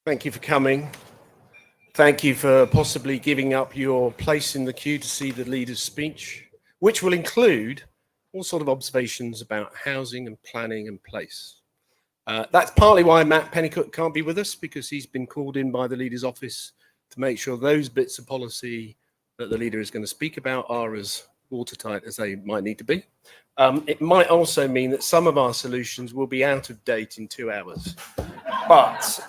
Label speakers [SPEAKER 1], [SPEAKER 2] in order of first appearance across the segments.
[SPEAKER 1] Thank you for coming. Thank you for possibly giving up your place in the queue to see the leader's speech, which will include all sort of observations about housing and planning and place. That's partly why Matt Pennycook can't be with us, because he's been called in by the leader's office to make sure those bits of policy that the leader is going to speak about are as watertight as they might need to be. It might also mean that some of our solutions will be out of date in 2 hours, but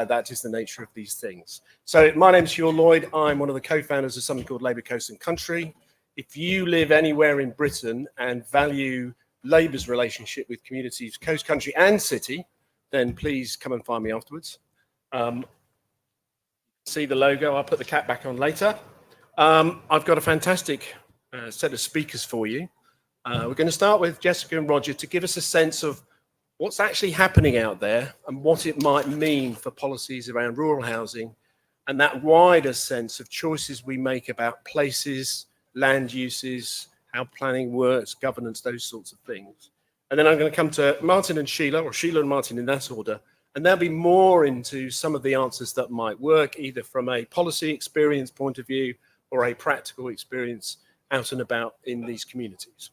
[SPEAKER 1] that is the nature of these things. So my name's Hugh Lloyd. I'm one of the co-founders of something called Labour Coast and Country. If you live anywhere in Britain and value Labour's relationship with communities, coast, country and city, then please come and find me afterwards. See the logo, I'll put the cap back on later. I've got a fantastic set of speakers for you. We're going to start with Jessica and Roger to give us a sense of what's actually happening out there and what it might mean for policies around rural housing and that wider sense of choices we make about places, land uses, how planning works, governance, those sorts of things. And then I'm going to come to Martin and Sheila, or Sheila and Martin in that order, and they'll be more into some of the answers that might work, either from a policy experience point of view or a practical experience out and about in these communities.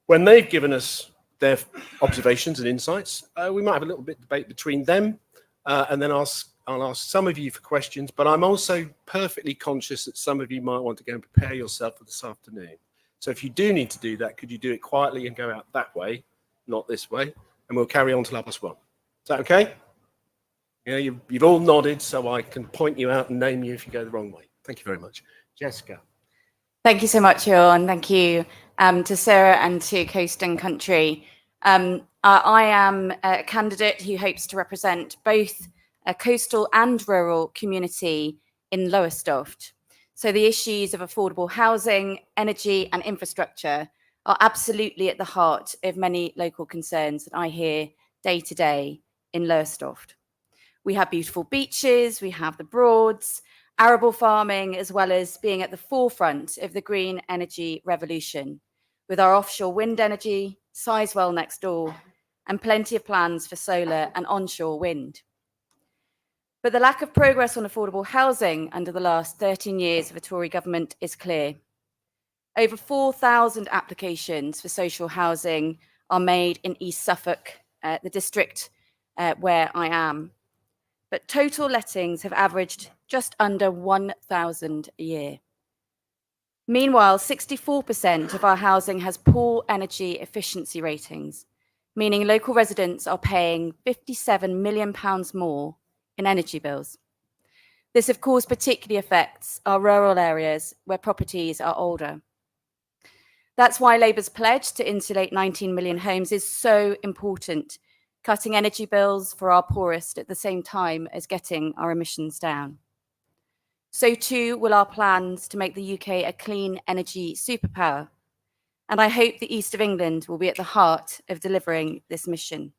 [SPEAKER 1] When they've given us their observations and insights, we might have a little bit of debate between them, and then I'll ask some of you for questions, but I'm also perfectly conscious that some of you might want to go and prepare yourself for this afternoon. So if you do need to do that, could you do it quietly and go out that way, not this way, and we'll carry on till 1:30. Is that okay? Yeah, you've all nodded, so I can point you out and name you if you go the wrong way. Thank you very much. Jessica.
[SPEAKER 2] Thank you so much, Sean. Thank you to Sarah and to Coast and Country. I am a candidate who hopes to represent both a coastal and rural community in Lowestoft. So the issues of affordable housing, energy and infrastructure are absolutely at the heart of many local concerns that I hear day to day in Lowestoft. We have beautiful beaches, we have the Broads, arable farming, as well as being at the forefront of the green energy revolution, with our offshore wind energy, Sizewell next door, and plenty of plans for solar and onshore wind. But the lack of progress on affordable housing under the last 13 years of a Tory government is clear. Over 4,000 applications for social housing are made in East Suffolk, the district where I am. But total lettings have averaged just under 1,000 a year. Meanwhile, 64% of our housing has poor energy efficiency ratings, meaning local residents are paying £57 million more in energy bills. This, of course, particularly affects our rural areas where properties are older. That's why Labour's pledge to insulate 19 million homes is so important, cutting energy bills for our poorest at the same time as getting our emissions down. So too will our plans to make the UK a clean energy superpower. And I hope the East of England will be at the heart of delivering this mission.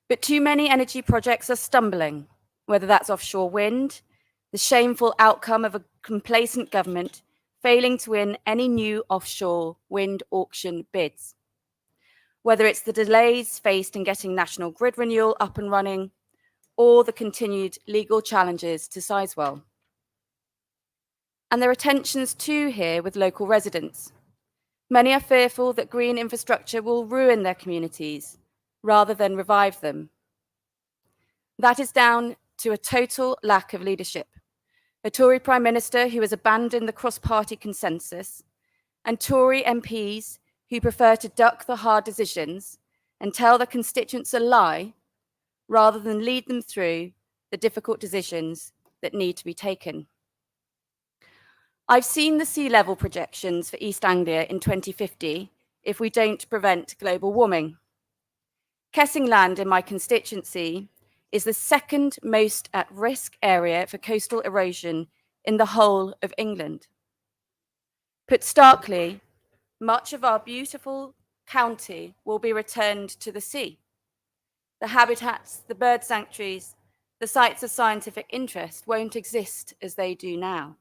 [SPEAKER 2] But too many energy projects are stumbling, whether that's offshore wind, the shameful outcome of a complacent government failing to win any new offshore wind auction bids, whether it's the delays faced in getting National Grid renewal up and running, or the continued legal challenges to Sizewell. And there are tensions too here with local residents. Many are fearful that green infrastructure will ruin their communities rather than revive them. That is down to a total lack of leadership. A Tory Prime Minister who has abandoned the cross-party consensus, and Tory MPs who prefer to duck the hard decisions and tell their constituents a lie rather than lead them through the difficult decisions that need to be taken. I've seen the sea level projections for East Anglia in 2050 if we don't prevent global warming. Kessingland in my constituency is the second most at-risk area for coastal erosion in the whole of England. Put starkly, much of our beautiful county will be returned to the sea. The habitats, the bird sanctuaries, the sites of scientific interest won't exist as they do now.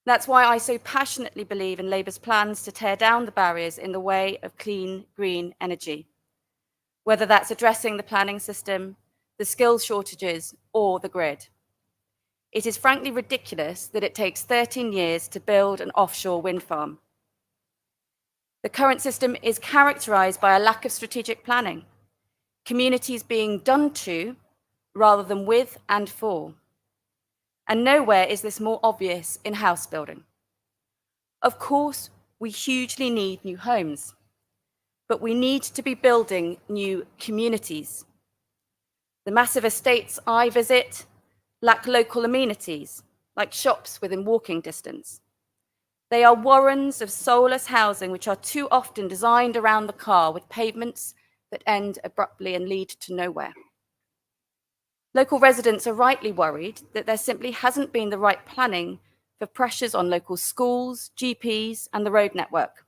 [SPEAKER 2] That's why I so passionately believe in Labour's plans to tear down the barriers in the way of clean, green energy, whether that's addressing the planning system, the skills shortages, or the grid. It is frankly ridiculous that it takes 13 years to build an offshore wind farm. The current system is characterized by a lack of strategic planning, communities being done to rather than with and for. And nowhere is this more obvious in house building. Of course, we hugely need new homes, but we need to be building new communities. The massive estates I visit lack local amenities, like shops within walking distance. They are warrens of soulless housing which are too often designed around the car with pavements that end abruptly and lead to nowhere. Local residents are rightly worried that there simply hasn't been the right planning for pressures on local schools, GPs, and the road network.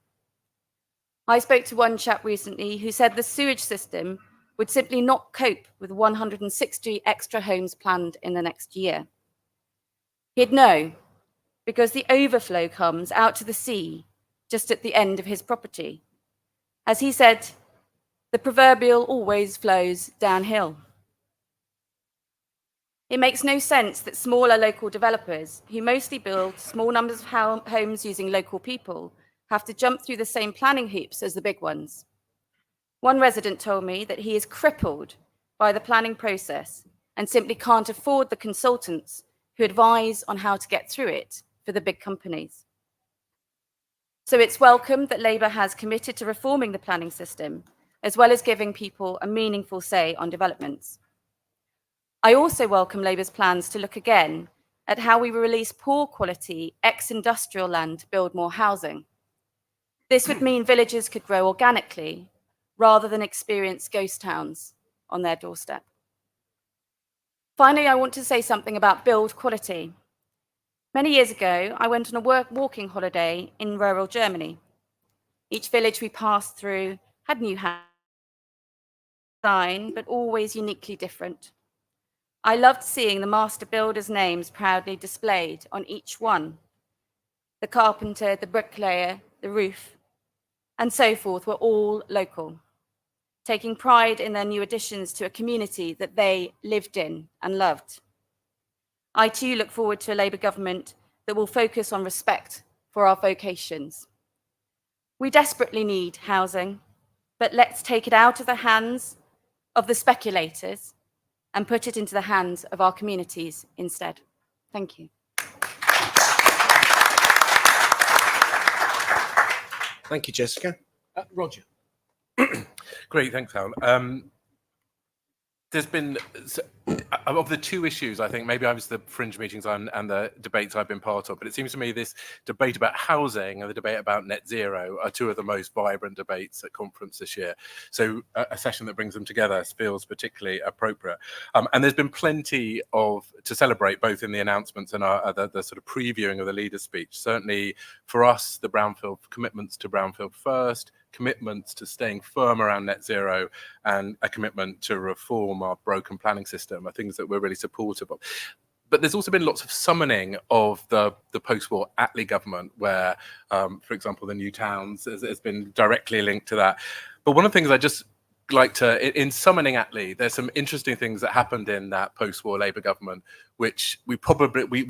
[SPEAKER 2] I spoke to one chap recently who said the sewage system would simply not cope with 160 extra homes planned in the next year. He'd know, because the overflow comes out to the sea just at the end of his property. As he said, the proverbial always flows downhill. It makes no sense that smaller local developers, who mostly build small numbers of homes using local people, have to jump through the same planning hoops as the big ones. One resident told me that he is crippled by the planning process and simply can't afford the consultants who advise on how to get through it for the big companies. So it's welcome that Labour has committed to reforming the planning system, as well as giving people a meaningful say on developments. I also welcome Labour's plans to look again at how we release poor quality ex-industrial land to build more housing. This would mean villages could grow organically rather than experience ghost towns on their doorstep. Finally, I want to say something about build quality. Many years ago, I went on a walking holiday in rural Germany. Each village we passed through had new houses, but always uniquely different. I loved seeing the master builders' names proudly displayed on each one. The carpenter, the bricklayer, the roof, and so forth were all local, taking pride in their new additions to a community that they lived in and loved. I too look forward to a Labour government that will focus on respect for our vocations. We desperately need housing, but let's take it out of the hands of the speculators and put it into the hands of our communities instead. Thank you.
[SPEAKER 1] Thank you, Jessica. Roger.
[SPEAKER 3] Great, thanks, Alan. There's been, of the two issues, I think, maybe I was the fringe meetings and the debates I've been part of, but it seems to me this debate about housing and the debate about net zero are two of the most vibrant debates at conference this year. So a session that brings them together feels particularly appropriate. And there's been plenty to celebrate, both in the announcements and the sort of previewing of the leader's speech. Certainly for us, the Brownfield commitments to Brownfield First, commitments to staying firm around net zero, and a commitment to reform our broken planning system are things that we're really supportive of. But there's also been lots of summoning of the post-war Attlee government, where, for example, the new towns has been directly linked to that. But one of the things I just like to, in summoning Attlee, there's some interesting things that happened in that post-war Labour government, which we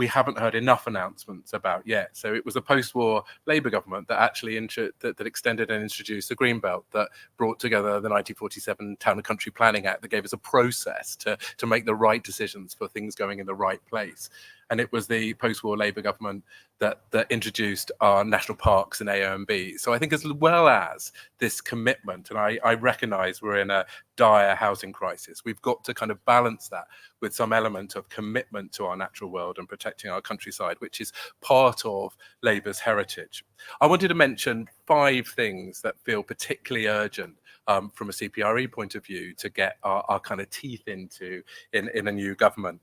[SPEAKER 3] haven't heard enough announcements about yet. So it was a post-war Labour government that actually that extended and introduced the Green Belt, that brought together the 1947 Town and Country Planning Act, that gave us a process to make the right decisions for things going in the right place. And it was the post-war Labour government that introduced our national parks and AONB. So I think, as well as this commitment, and I recognise we're in a dire housing crisis, we've got to kind of balance that with some element of commitment to our natural world and protecting our countryside, which is part of Labour's heritage. I wanted to mention 5 things that feel particularly urgent from a CPRE point of view to get our kind of teeth into in a new government.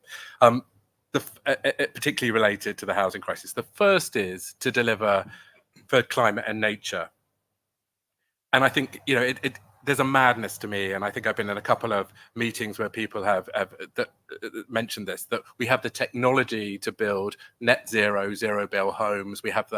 [SPEAKER 3] Particularly related to the housing crisis. The first is to deliver for climate and nature. And I think, you know, there's a madness to me, and I think I've been in a couple of meetings where people have mentioned this, that we have the technology to build net zero, zero bill homes. We have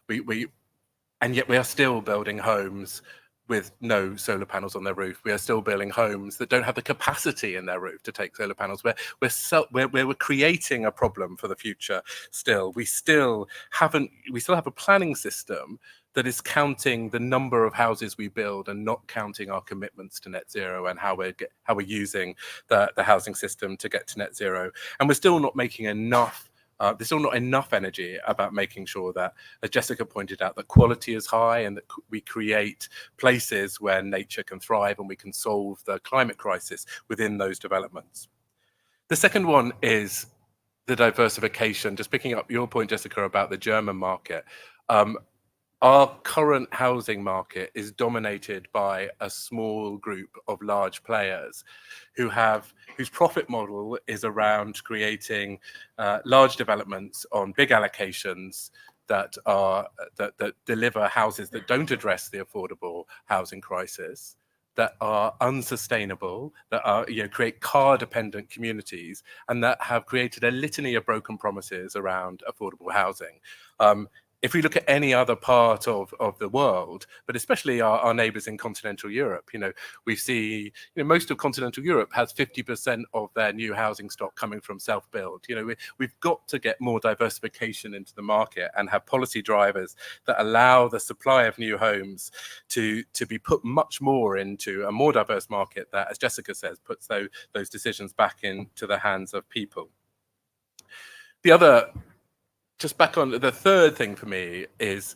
[SPEAKER 3] and yet we are still building homes with no solar panels on their roof. We are still building homes that don't have the capacity in their roof to take solar panels. We're creating a problem for the future. Still, we still have a planning system that is counting the number of houses we build and not counting our commitments to net zero and how we're using the housing system to get to net zero. And we're still not making enough. There's still not enough energy about making sure that, as Jessica pointed out, that quality is high and that we create places where nature can thrive and we can solve the climate crisis within those developments. The second one is the diversification. Just picking up your point, Jessica, about the German market. Our current housing market is dominated by a small group of large players whose profit model is around creating large developments on big allocations that deliver houses that don't address the affordable housing crisis, that are unsustainable, that are create car-dependent communities, and that have created a litany of broken promises around affordable housing. If we look at any other part of the world, but especially our neighbors in continental Europe, we see most of continental Europe has 50% of their new housing stock coming from self-build. We've got to get more diversification into the market and have policy drivers that allow the supply of new homes to be put much more into a more diverse market that, as Jessica says, puts those decisions back into the hands of people. Just back on the third thing for me is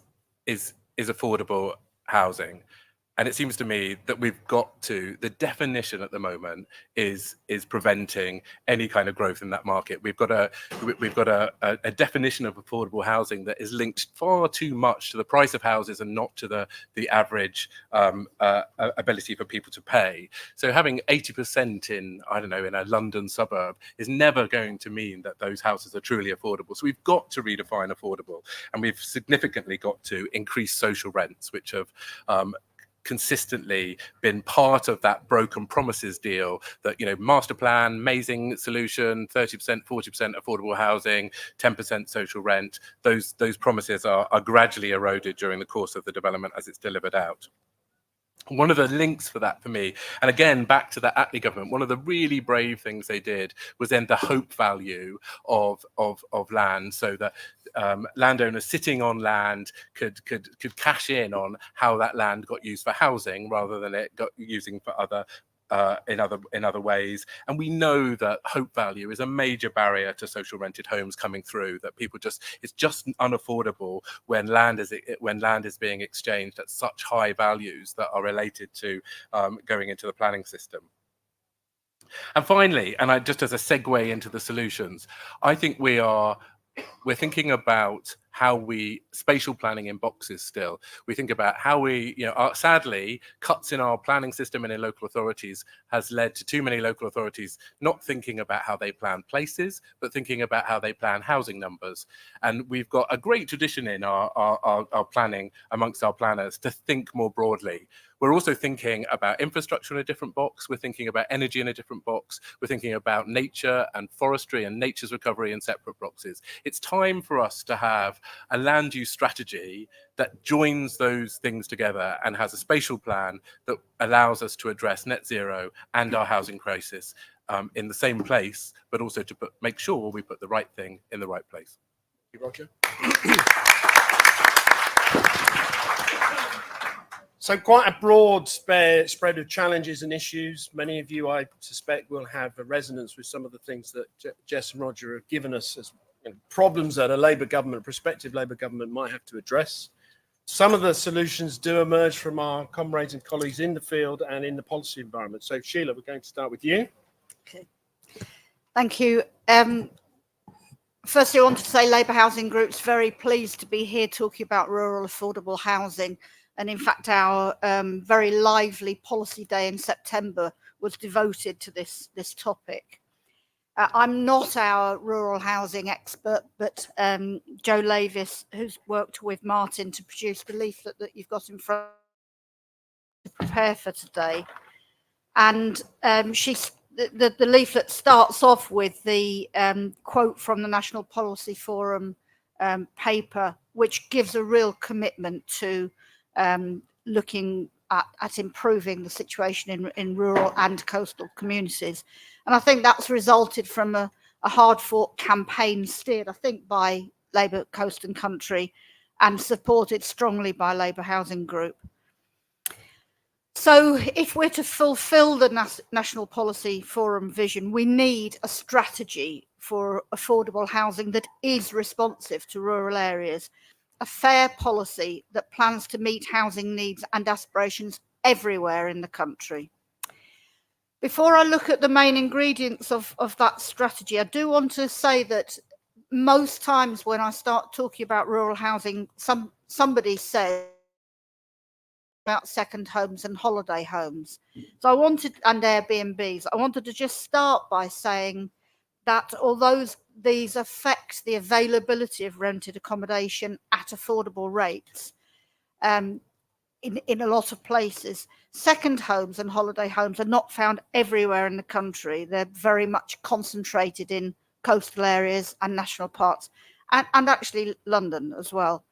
[SPEAKER 3] affordable housing. And it seems to me that the definition at the moment is preventing any kind of growth in that market. We've got a definition of affordable housing that is linked far too much to the price of houses and not to the average ability for people to pay. So having 80% in a London suburb is never going to mean that those houses are truly affordable. So we've got to redefine affordable, and we've significantly got to increase social rents, which have consistently been part of that broken promises deal that, master plan, amazing solution, 30%, 40% affordable housing, 10% social rent. Those promises are gradually eroded during the course of the development as it's delivered out. One of the links for that for me, and again, back to the Attlee government, one of the really brave things they did was end the hope value of land, so that landowners sitting on land could cash in on how that land got used for housing rather than it got using for other in other ways. And we know that hope value is a major barrier to social rented homes coming through, that it's just unaffordable when land is being exchanged at such high values that are related to going into the planning system. And finally, and just as a segue into the solutions, I think we're thinking about spatial planning in boxes still. We think about how sadly, cuts in our planning system and in local authorities has led to too many local authorities not thinking about how they plan places, but thinking about how they plan housing numbers. And we've got a great tradition in our planning amongst our planners to think more broadly. We're also thinking about infrastructure in a different box. We're thinking about energy in a different box. We're thinking about nature and forestry and nature's recovery in separate boxes. It's time for us to have a land use strategy that joins those things together and has a spatial plan that allows us to address net zero and our housing crisis in the same place, but also to make sure we put the right thing in the right place.
[SPEAKER 1] Thank you, Roger. So quite a broad spread of challenges and issues. Many of you, I suspect, will have a resonance with some of the things that Jess and Roger have given us as problems that a prospective Labour government might have to address. Some of the solutions do emerge from our comrades and colleagues in the field and in the policy environment. So Sheila, we're going to start with you.
[SPEAKER 4] Okay. Thank you. Firstly, I want to say Labour Housing Group's very pleased to be here talking about rural affordable housing. And in fact, our very lively policy day in September was devoted to this topic. I'm not our rural housing expert, but Jo Lavis, who's worked with Martin to produce the leaflet that you've got in front to prepare for today. And the leaflet starts off with the quote from the National Policy Forum paper, which gives a real commitment to looking at improving the situation in rural and coastal communities. And I think that's resulted from a hard-fought campaign steered, I think, by Labour Coast and Country and supported strongly by Labour Housing Group. So if we're to fulfil the National Policy Forum vision, we need a strategy for affordable housing that is responsive to rural areas, a fair policy that plans to meet housing needs and aspirations everywhere in the country. Before I look at the main ingredients of that strategy, I do want to say that most times when I start talking about rural housing, somebody says about second homes and holiday homes. So and Airbnbs. I wanted to just start by saying that although these affect the availability of rented accommodation at affordable rates in a lot of places, second homes and holiday homes are not found everywhere in the country. They're very much concentrated in coastal areas and national parks, and actually London as well.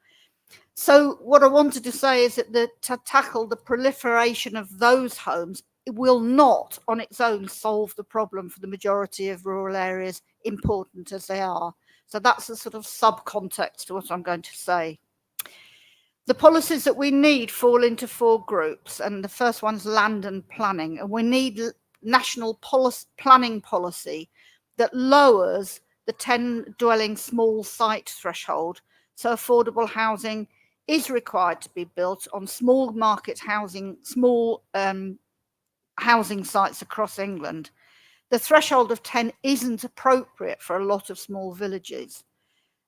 [SPEAKER 4] So what I wanted to say is that to tackle the proliferation of those homes, it will not on its own solve the problem for the majority of rural areas, important as they are. So that's a sort of subcontext to what I'm going to say. The policies that we need fall into 4 groups, and the first one's land and planning. And we need national planning policy that lowers the 10 dwelling small site threshold, so affordable housing is required to be built on small market housing, small housing sites across England. The threshold of 10 isn't appropriate for a lot of small villages,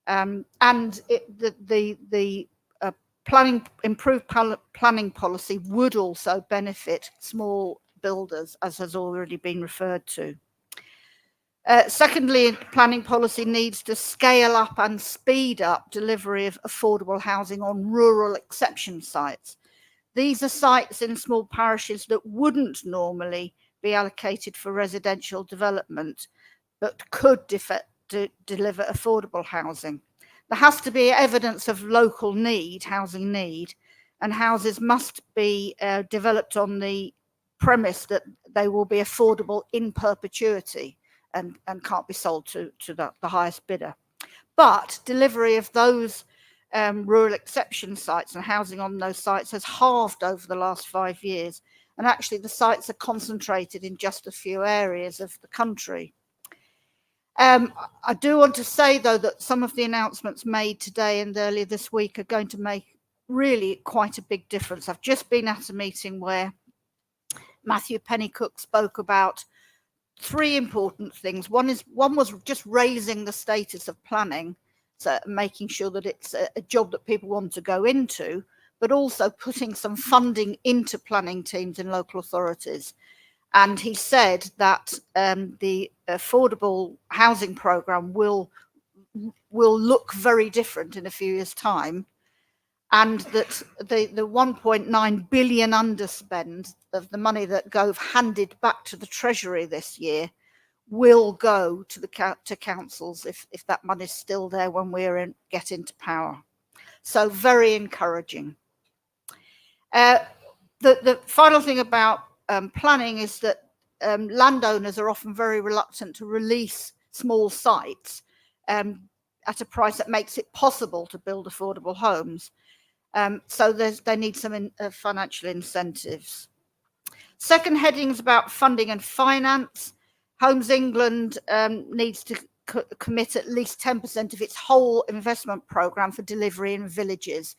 [SPEAKER 4] and the improved planning policy would also benefit small builders, as has already been referred to. Secondly, planning policy needs to scale up and speed up delivery of affordable housing on rural exception sites. These are sites in small parishes that wouldn't normally be allocated for residential development, but could deliver affordable housing. There has to be evidence of local need, housing need, and houses must be developed on the premise that they will be affordable in perpetuity and can't be sold to the highest bidder. But delivery of those rural exception sites and housing on those sites has halved over the last 5 years. And actually the sites are concentrated in just a few areas of the country. I do want to say, though, that some of the announcements made today and earlier this week are going to make really quite a big difference. I've just been at a meeting where Matthew Pennycook spoke about 3 important things. One was just raising the status of planning, so making sure that it's a job that people want to go into, but also putting some funding into planning teams in local authorities. And he said that the affordable housing programme will look very different in a few years' time, and that the 1.9 billion underspend of the money that Gove handed back to the Treasury this year will go to councils if that money is still there when get into power. So very encouraging. The final thing about planning is that landowners are often very reluctant to release small sites at a price that makes it possible to build affordable homes. So they need some financial incentives. Second heading is about funding and finance. Homes England needs to commit at least 10% of its whole investment programme for delivery in villages.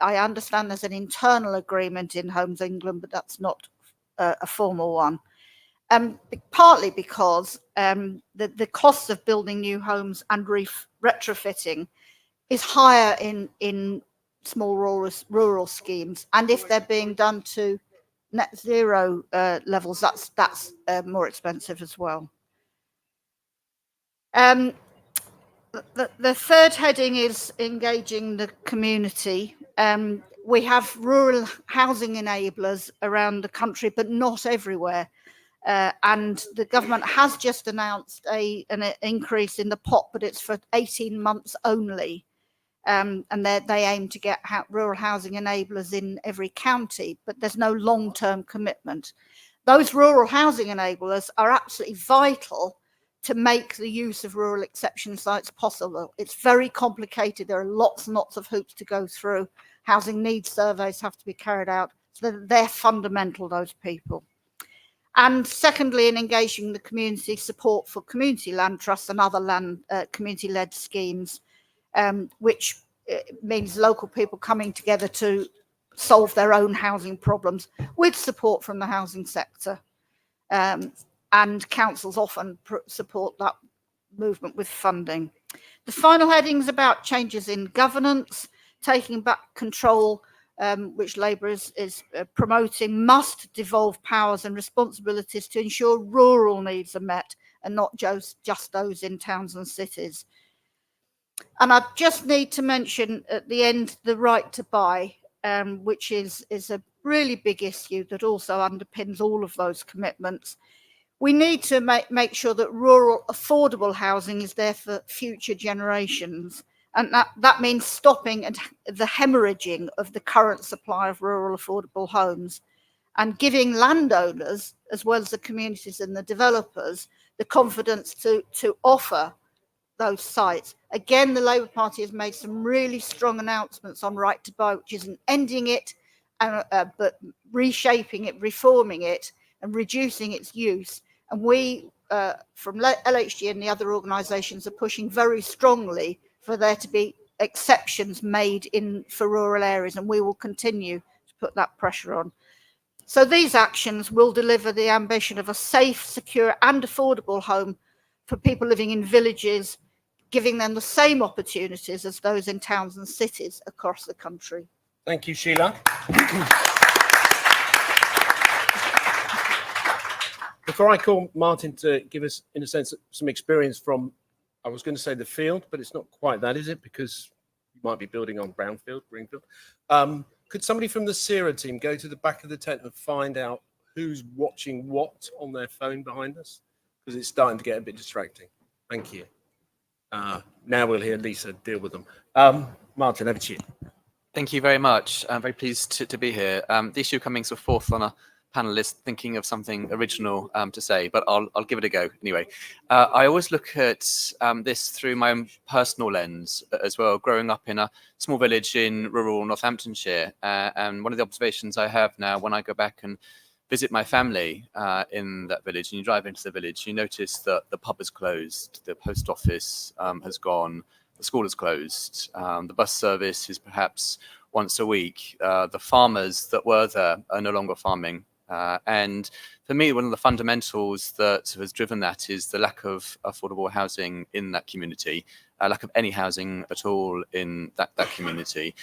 [SPEAKER 4] I understand there's an internal agreement in Homes England, but that's not a formal one. Partly because the costs of building new homes and retrofitting is higher in small rural schemes, and if they're being done to net zero levels, that's more expensive as well. The third heading is engaging the community. We have rural housing enablers around the country, but not everywhere. And the government has just announced an increase in the pot, but it's for 18 months only. and they aim to get rural housing enablers in every county, but there's no long-term commitment. Those rural housing enablers are absolutely vital to make the use of rural exception sites possible. It's very complicated. There are lots and lots of hoops to go through. Housing needs surveys have to be carried out. So they're fundamental, those people. And secondly, in engaging the community, support for community land trusts and other land community-led schemes, which means local people coming together to solve their own housing problems with support from the housing sector. And councils often support that movement with funding. The final heading is about changes in governance, taking back control, which Labour is promoting, must devolve powers and responsibilities to ensure rural needs are met and not just those in towns and cities. And I just need to mention at the end the right to buy, which is a really big issue that also underpins all of those commitments. We need to make sure that rural affordable housing is there for future generations. And that means stopping the hemorrhaging of the current supply of rural affordable homes and giving landowners, as well as the communities and the developers, the confidence to offer those sites. Again, the Labour Party has made some really strong announcements on right to buy, which isn't ending it, but reshaping it, reforming it, and reducing its use. And we, from LHG and the other organisations, are pushing very strongly for there to be exceptions made for rural areas, and we will continue to put that pressure on. So these actions will deliver the ambition of a safe, secure and affordable home for people living in villages, giving them the same opportunities as those in towns and cities across the country.
[SPEAKER 1] Thank you, Sheila. Before I call Martin to give us, in a sense, some experience from, I was going to say the field, but it's not quite that, is it? Because you might be building on brownfield, greenfield. Could somebody from the CERA team go to the back of the tent and find out who's watching what on their phone behind us? Because it's starting to get a bit distracting. Thank you. Now we'll hear Lisa deal with them. Martin, over to you.
[SPEAKER 5] Thank you very much. I'm very pleased to be here. The issue coming sort of forth on a panelist thinking of something original to say, but I'll give it a go anyway. I always look at this through my own personal lens as well, growing up in a small village in rural Northamptonshire. And one of the observations I have now when I go back and visit my family in that village, and you drive into the village, you notice that the pub is closed, the post office has gone, the school is closed, the bus service is perhaps once a week. The farmers that were there are no longer farming. And for me, one of the fundamentals that has driven that is the lack of affordable housing in that community, lack of any housing at all in that community.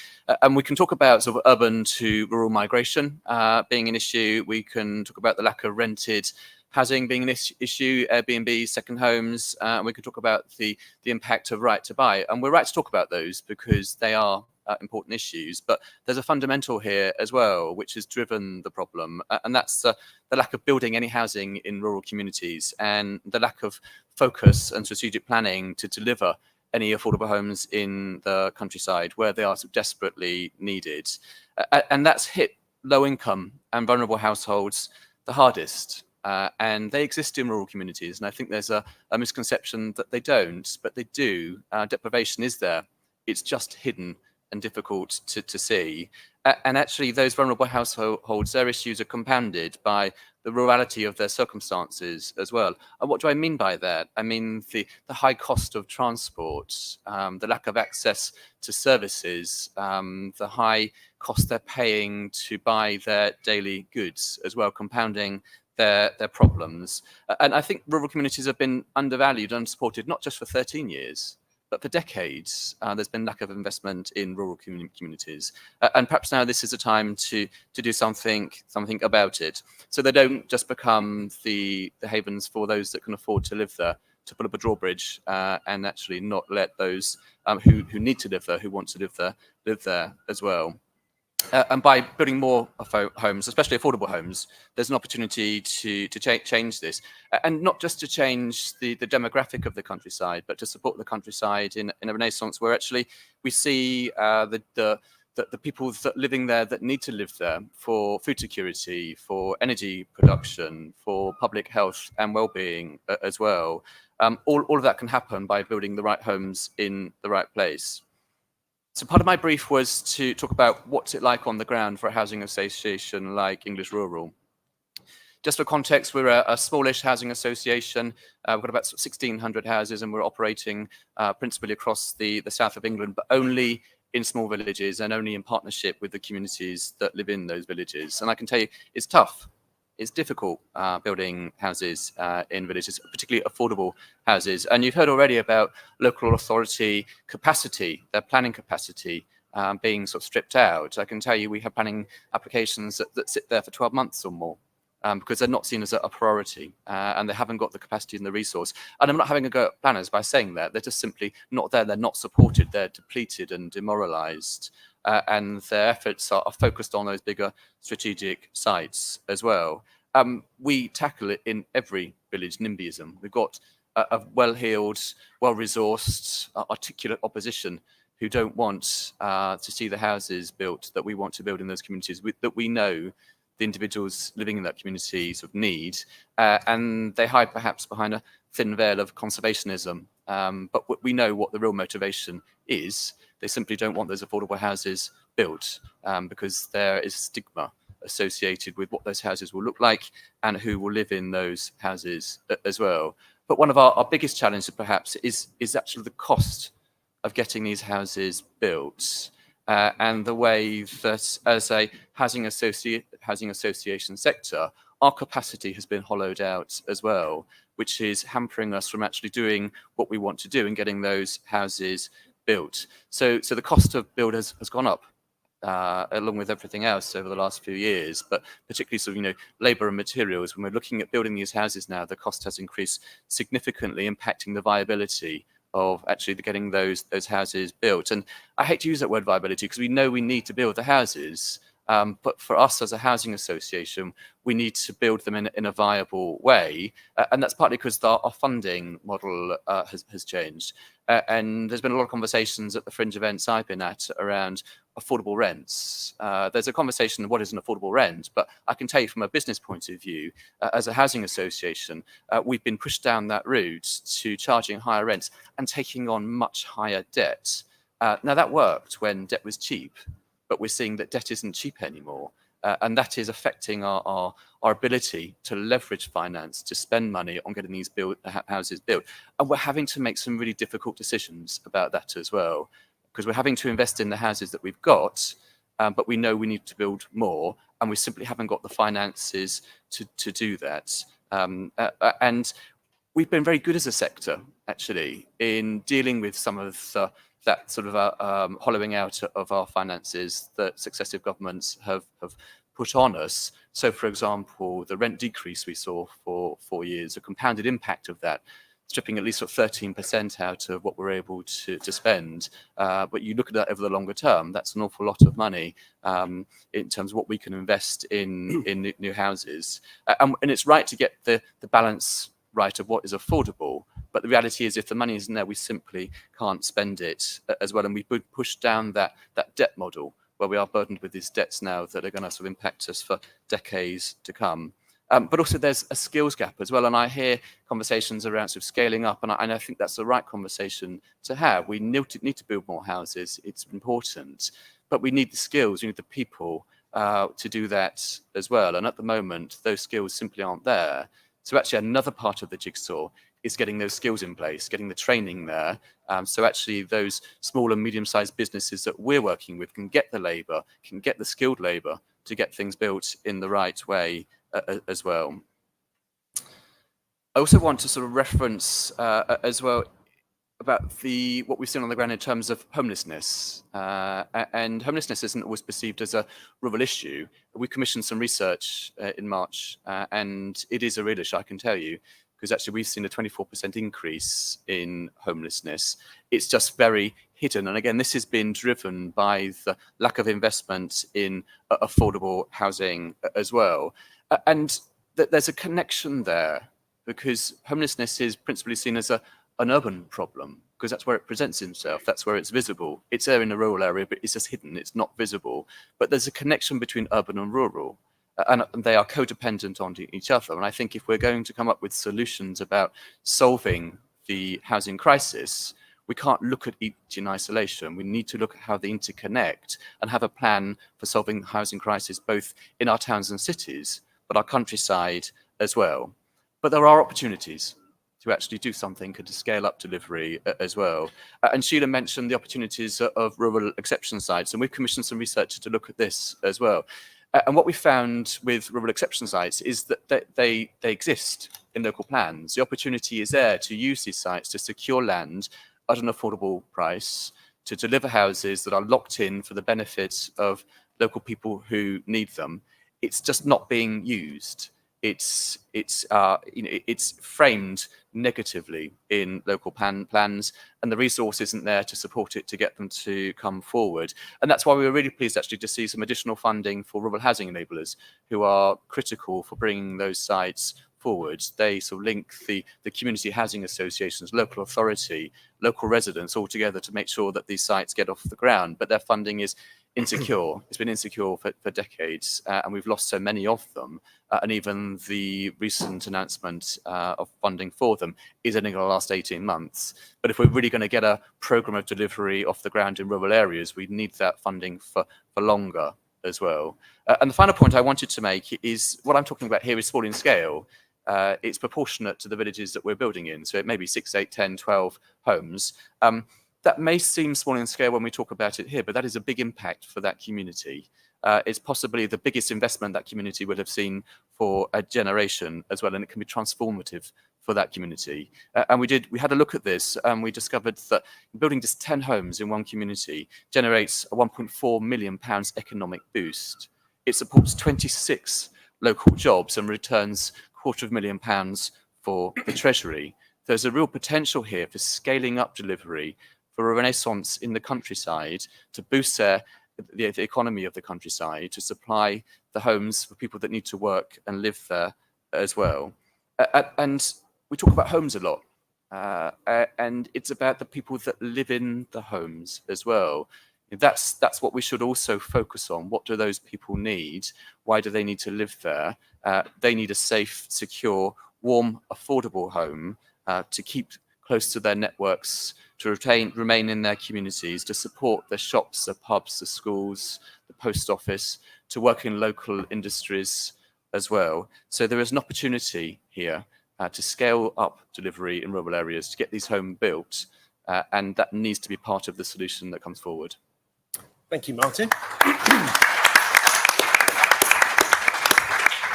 [SPEAKER 5] And we can talk about sort of urban to rural migration being an issue. We can talk about the lack of rented housing being an issue, Airbnb, second homes. We can talk about the impact of right to buy. And we're right to talk about those because they are important issues, but there's a fundamental here as well, which has driven the problem, and that's the lack of building any housing in rural communities and the lack of focus and strategic planning to deliver any affordable homes in the countryside where they are so desperately needed. And that's hit low income and vulnerable households the hardest. And they exist in rural communities, and I think there's a misconception that they don't, but they do. Deprivation is there. It's just hidden and difficult to see. And actually those vulnerable households, their issues are compounded by the rurality of their circumstances as well. And what do I mean by that? I mean the high cost of transport, the lack of access to services, the high cost they're paying to buy their daily goods as well, compounding their problems. And I think rural communities have been undervalued and unsupported, not just for 13 years, but for decades. There's been lack of investment in rural communities. And perhaps now this is a time to do something about it. So they don't just become the havens for those that can afford to live there, to put up a drawbridge and actually not let those who need to live there, who want to live there as well. And by building more homes, especially affordable homes, there's an opportunity to change this, and not just to change the demographic of the countryside, but to support the countryside in a renaissance where actually we see the people that living there that need to live there for food security, for energy production, for public health and well-being as well. All of that can happen by building the right homes in the right place. So part of my brief was to talk about what's it like on the ground for a housing association like English Rural. Just for context, we're a smallish housing association. We've got about 1,600 houses, and we're operating principally across the south of England, but only in small villages and only in partnership with the communities that live in those villages. And I can tell you, it's tough. It's difficult building houses in villages, particularly affordable houses. And you've heard already about local authority capacity, their planning capacity being sort of stripped out. I can tell you we have planning applications that sit there for 12 months or more because they're not seen as a priority and they haven't got the capacity and the resource. And I'm not having a go at planners by saying that. They're just simply not there. They're not supported. They're depleted and demoralized. And their efforts are focused on those bigger strategic sites as well. We tackle it in every village, NIMBYism. We've got a well-heeled, well-resourced, articulate opposition who don't want to see the houses built that we want to build in those communities that we know the individuals living in that community sort of need. And they hide perhaps behind a thin veil of conservationism. But we know what the real motivation is. They simply don't want those affordable houses built because there is stigma associated with what those houses will look like and who will live in those houses as well. But one of our biggest challenges perhaps is actually the cost of getting these houses built and the way that as a housing association sector, our capacity has been hollowed out as well, which is hampering us from actually doing what we want to do and getting those houses built. So the cost of build has gone up along with everything else over the last few years, but particularly sort of, labor and materials. When we're looking at building these houses now, the cost has increased significantly, impacting the viability of actually getting those houses built. And I hate to use that word viability because we know we need to build the houses. But for us as a housing association, we need to build them in a viable way. And that's partly because our funding model has changed. And there's been a lot of conversations at the fringe events I've been at around affordable rents. There's a conversation of what is an affordable rent, but I can tell you from a business point of view, as a housing association, we've been pushed down that route to charging higher rents and taking on much higher debt. Now that worked when debt was cheap, but we're seeing that debt isn't cheap anymore. And that is affecting our ability to leverage finance, to spend money on getting these houses built. And we're having to make some really difficult decisions about that as well, because we're having to invest in the houses that we've got, but we know we need to build more, and we simply haven't got the finances to do that. And we've been very good as a sector, actually, in dealing with some of that sort of hollowing out of our finances that successive governments have put on us. So, for example, the rent decrease we saw for 4 years, the compounded impact of that, stripping at least 13% out of what we're able to spend. But you look at that over the longer term, that's an awful lot of money in terms of what we can invest in new houses. And it's right to get the balance right of what is affordable. But the reality is if the money isn't there, we simply can't spend it as well. And we push down that debt model where we are burdened with these debts now that are going to sort of impact us for decades to come. But also there's a skills gap as well. And I hear conversations around sort of scaling up, and I think that's the right conversation to have. We need to build more houses. It's important, but we need the skills, we need the people to do that as well. And at the moment, those skills simply aren't there. So actually another part of the jigsaw is getting those skills in place, getting the training there. So actually those small and medium-sized businesses that we're working with can get the labor, can get the skilled labor to get things built in the right way as well. I also want to sort of reference as well about what we've seen on the ground in terms of homelessness. And homelessness isn't always perceived as a rural issue. We commissioned some research in March, and it is a real issue, I can tell you, because actually we've seen a 24% increase in homelessness. It's just very hidden. And again, this has been driven by the lack of investment in affordable housing as well. And there's a connection there, because homelessness is principally seen as an urban problem, because that's where it presents itself, that's where it's visible. It's there in the rural area, but it's just hidden, it's not visible. But there's a connection between urban and rural, and they are codependent on each other. And I think if we're going to come up with solutions about solving the housing crisis, we can't look at each in isolation. We need to look at how they interconnect and have a plan for solving the housing crisis, both in our towns and cities, but our countryside as well. But there are opportunities to actually do something and to scale up delivery as well. And Sheila mentioned the opportunities of rural exception sites, and we've commissioned some researchers to look at this as well. And what we found with rural exception sites is that they exist in local plans. The opportunity is there to use these sites to secure land at an affordable price, to deliver houses that are locked in for the benefit of local people who need them. It's just not being used. It's framed negatively in local plans, and the resource isn't there to support it, to get them to come forward. And that's why we were really pleased actually to see some additional funding for rural housing enablers, who are critical for bringing those sites forward. They sort of link the community housing associations, local authority, local residents all together to make sure that these sites get off the ground. But their funding is insecure. It's been insecure for decades, and we've lost so many of them. And even the recent announcement of funding for them is only going to last 18 months. But if we're really going to get a programme of delivery off the ground in rural areas, we need that funding for longer as well. And the final point I wanted to make is what I'm talking about here is small in scale. It's proportionate to the villages that we're building in. So it may be 6, 8, 10, 12 homes. That may seem small in scale when we talk about it here, but that is a big impact for that community. It's possibly the biggest investment that community would have seen for a generation as well, and it can be transformative for that community. And we had a look at this, and we discovered that building just 10 homes in one community generates a £1.4 million economic boost. It supports 26 local jobs and returns £250,000 for the Treasury. There's a real potential here for scaling up delivery, for a renaissance in the countryside, to boost the economy of the countryside, to supply the homes for people that need to work and live there as well. And we talk about homes a lot, and it's about the people that live in the homes as well. That's what we should also focus on. What do those people need? Why do they need to live there? They need a safe, secure, warm, affordable home to keep close to their networks, to remain in their communities, to support their shops, the pubs, the schools, the post office, to work in local industries as well. So there is an opportunity here to scale up delivery in rural areas, to get these homes built, and that needs to be part of the solution that comes forward.
[SPEAKER 1] Thank you, Martin.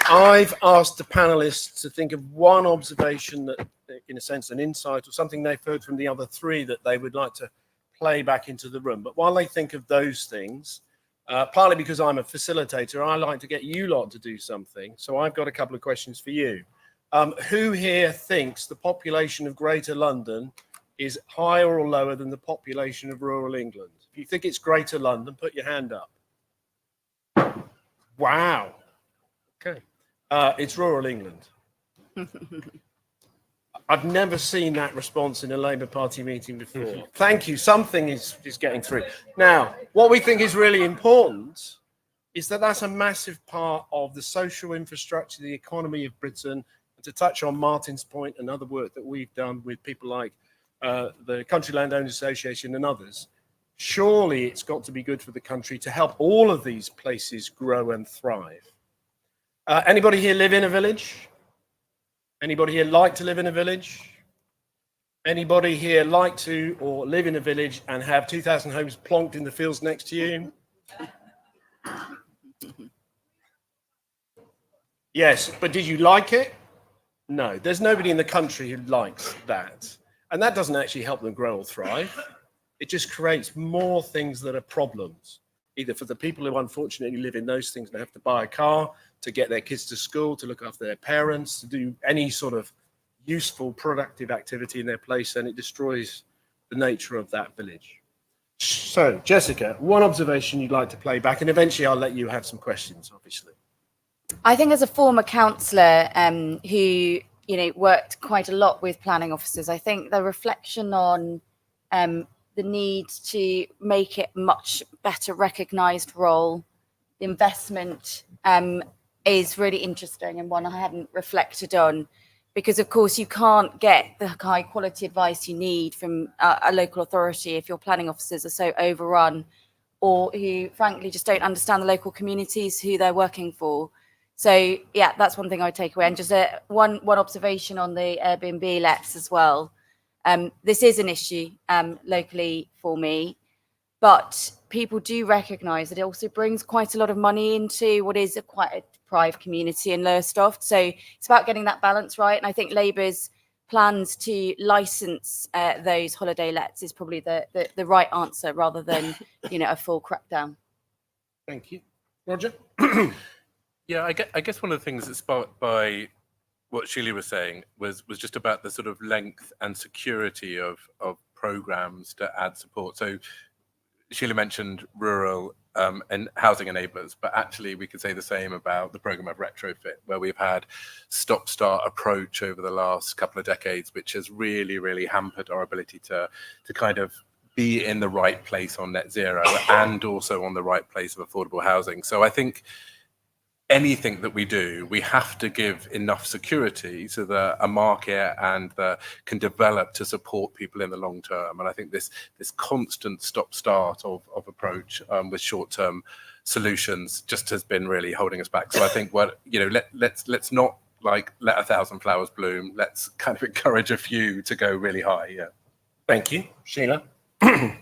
[SPEAKER 1] I've asked the panelists to think of one observation that, in a sense, an insight or something they've heard from the other three that they would like to play back into the room. But while they think of those things, partly because I'm a facilitator, I like to get you lot to do something. So I've got a couple of questions for you. Who here thinks the population of Greater London is higher or lower than the population of rural England? If you think it's Greater London, put your hand up. Wow. Okay. It's rural England. I've never seen that response in a Labour Party meeting before. Thank you. Something is getting through. Now, what we think is really important is that that's a massive part of the social infrastructure, the economy of Britain. And to touch on Martin's point and other work that we've done with people like the Country Landowners Association and others, surely it's got to be good for the country to help all of these places grow and thrive. Anybody here live in a village? Anybody here like to live in a village? Anybody here like to or live in a village and have 2,000 homes plonked in the fields next to you? Yes, but did you like it? No, there's nobody in the country who likes that. And that doesn't actually help them grow or thrive. It just creates more things that are problems, either for the people who unfortunately live in those things and have to buy a car to get their kids to school, to look after their parents, to do any sort of useful, productive activity in their place, and it destroys the nature of that village. So, Jessica, one observation you'd like to play back, and eventually I'll let you have some questions, obviously.
[SPEAKER 2] I think as a former councillor who worked quite a lot with planning officers, I think the reflection on the need to make it much better recognised role, the investment is really interesting and one I hadn't reflected on, because of course you can't get the high quality advice you need from a local authority if your planning officers are so overrun, or who frankly just don't understand the local communities who they're working for. So yeah, that's one thing I would take away. And just one observation on the Airbnb lets as well. This is an issue locally for me, but people do recognise that it also brings quite a lot of money into what is quite a deprived community in Lowestoft. So it's about getting that balance right. And I think Labour's plans to licence those holiday lets is probably the right answer, rather than a full crackdown.
[SPEAKER 1] Thank you. Roger?
[SPEAKER 3] Yeah, I guess one of the things that's sparked by what Sheila was saying was just about the sort of length and security of programs to add support. So Sheila mentioned rural and housing enablers, but actually we could say the same about the program of retrofit, where we've had stop-start approach over the last couple of decades, which has really, really hampered our ability to kind of be in the right place on net zero and also on the right place of affordable housing. So I think anything that we do, we have to give enough security so that a market can develop to support people in the long term. And I think this constant stop-start of approach with short-term solutions just has been really holding us back. So I think let's not like let 1,000 flowers bloom. Let's kind of encourage a few to go really high. Yeah.
[SPEAKER 1] Thank you. Sheila?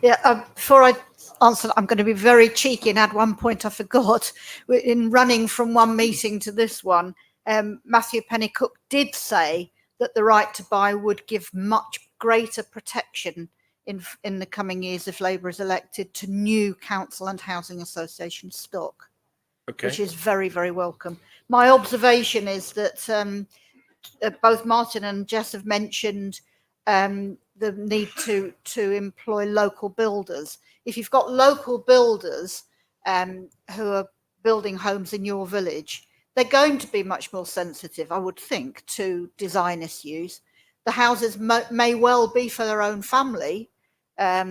[SPEAKER 4] Yeah, before I answer, I'm going to be very cheeky and add one point I forgot. In running from one meeting to this one, Matthew Pennycook did say that the right to buy would give much greater protection in the coming years if Labour is elected to new council and housing association stock, which is very, very welcome. My observation is that both Martin and Jess have mentioned the need to employ local builders. If you've got local builders who are building homes in your village, they're going to be much more sensitive, I would think, to design issues. The houses may well be for their own family at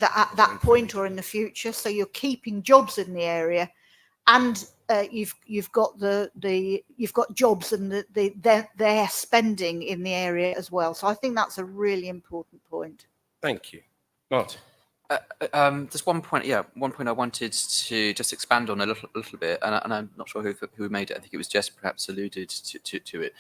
[SPEAKER 4] that point or in the future. So you're keeping jobs in the area, and you've got jobs and their spending in the area as well. So I think that's a really important point.
[SPEAKER 1] Thank you. Martin?
[SPEAKER 5] There's one point I wanted to just expand on a little bit, and I'm not sure who made it. I think it was Jess perhaps alluded to it.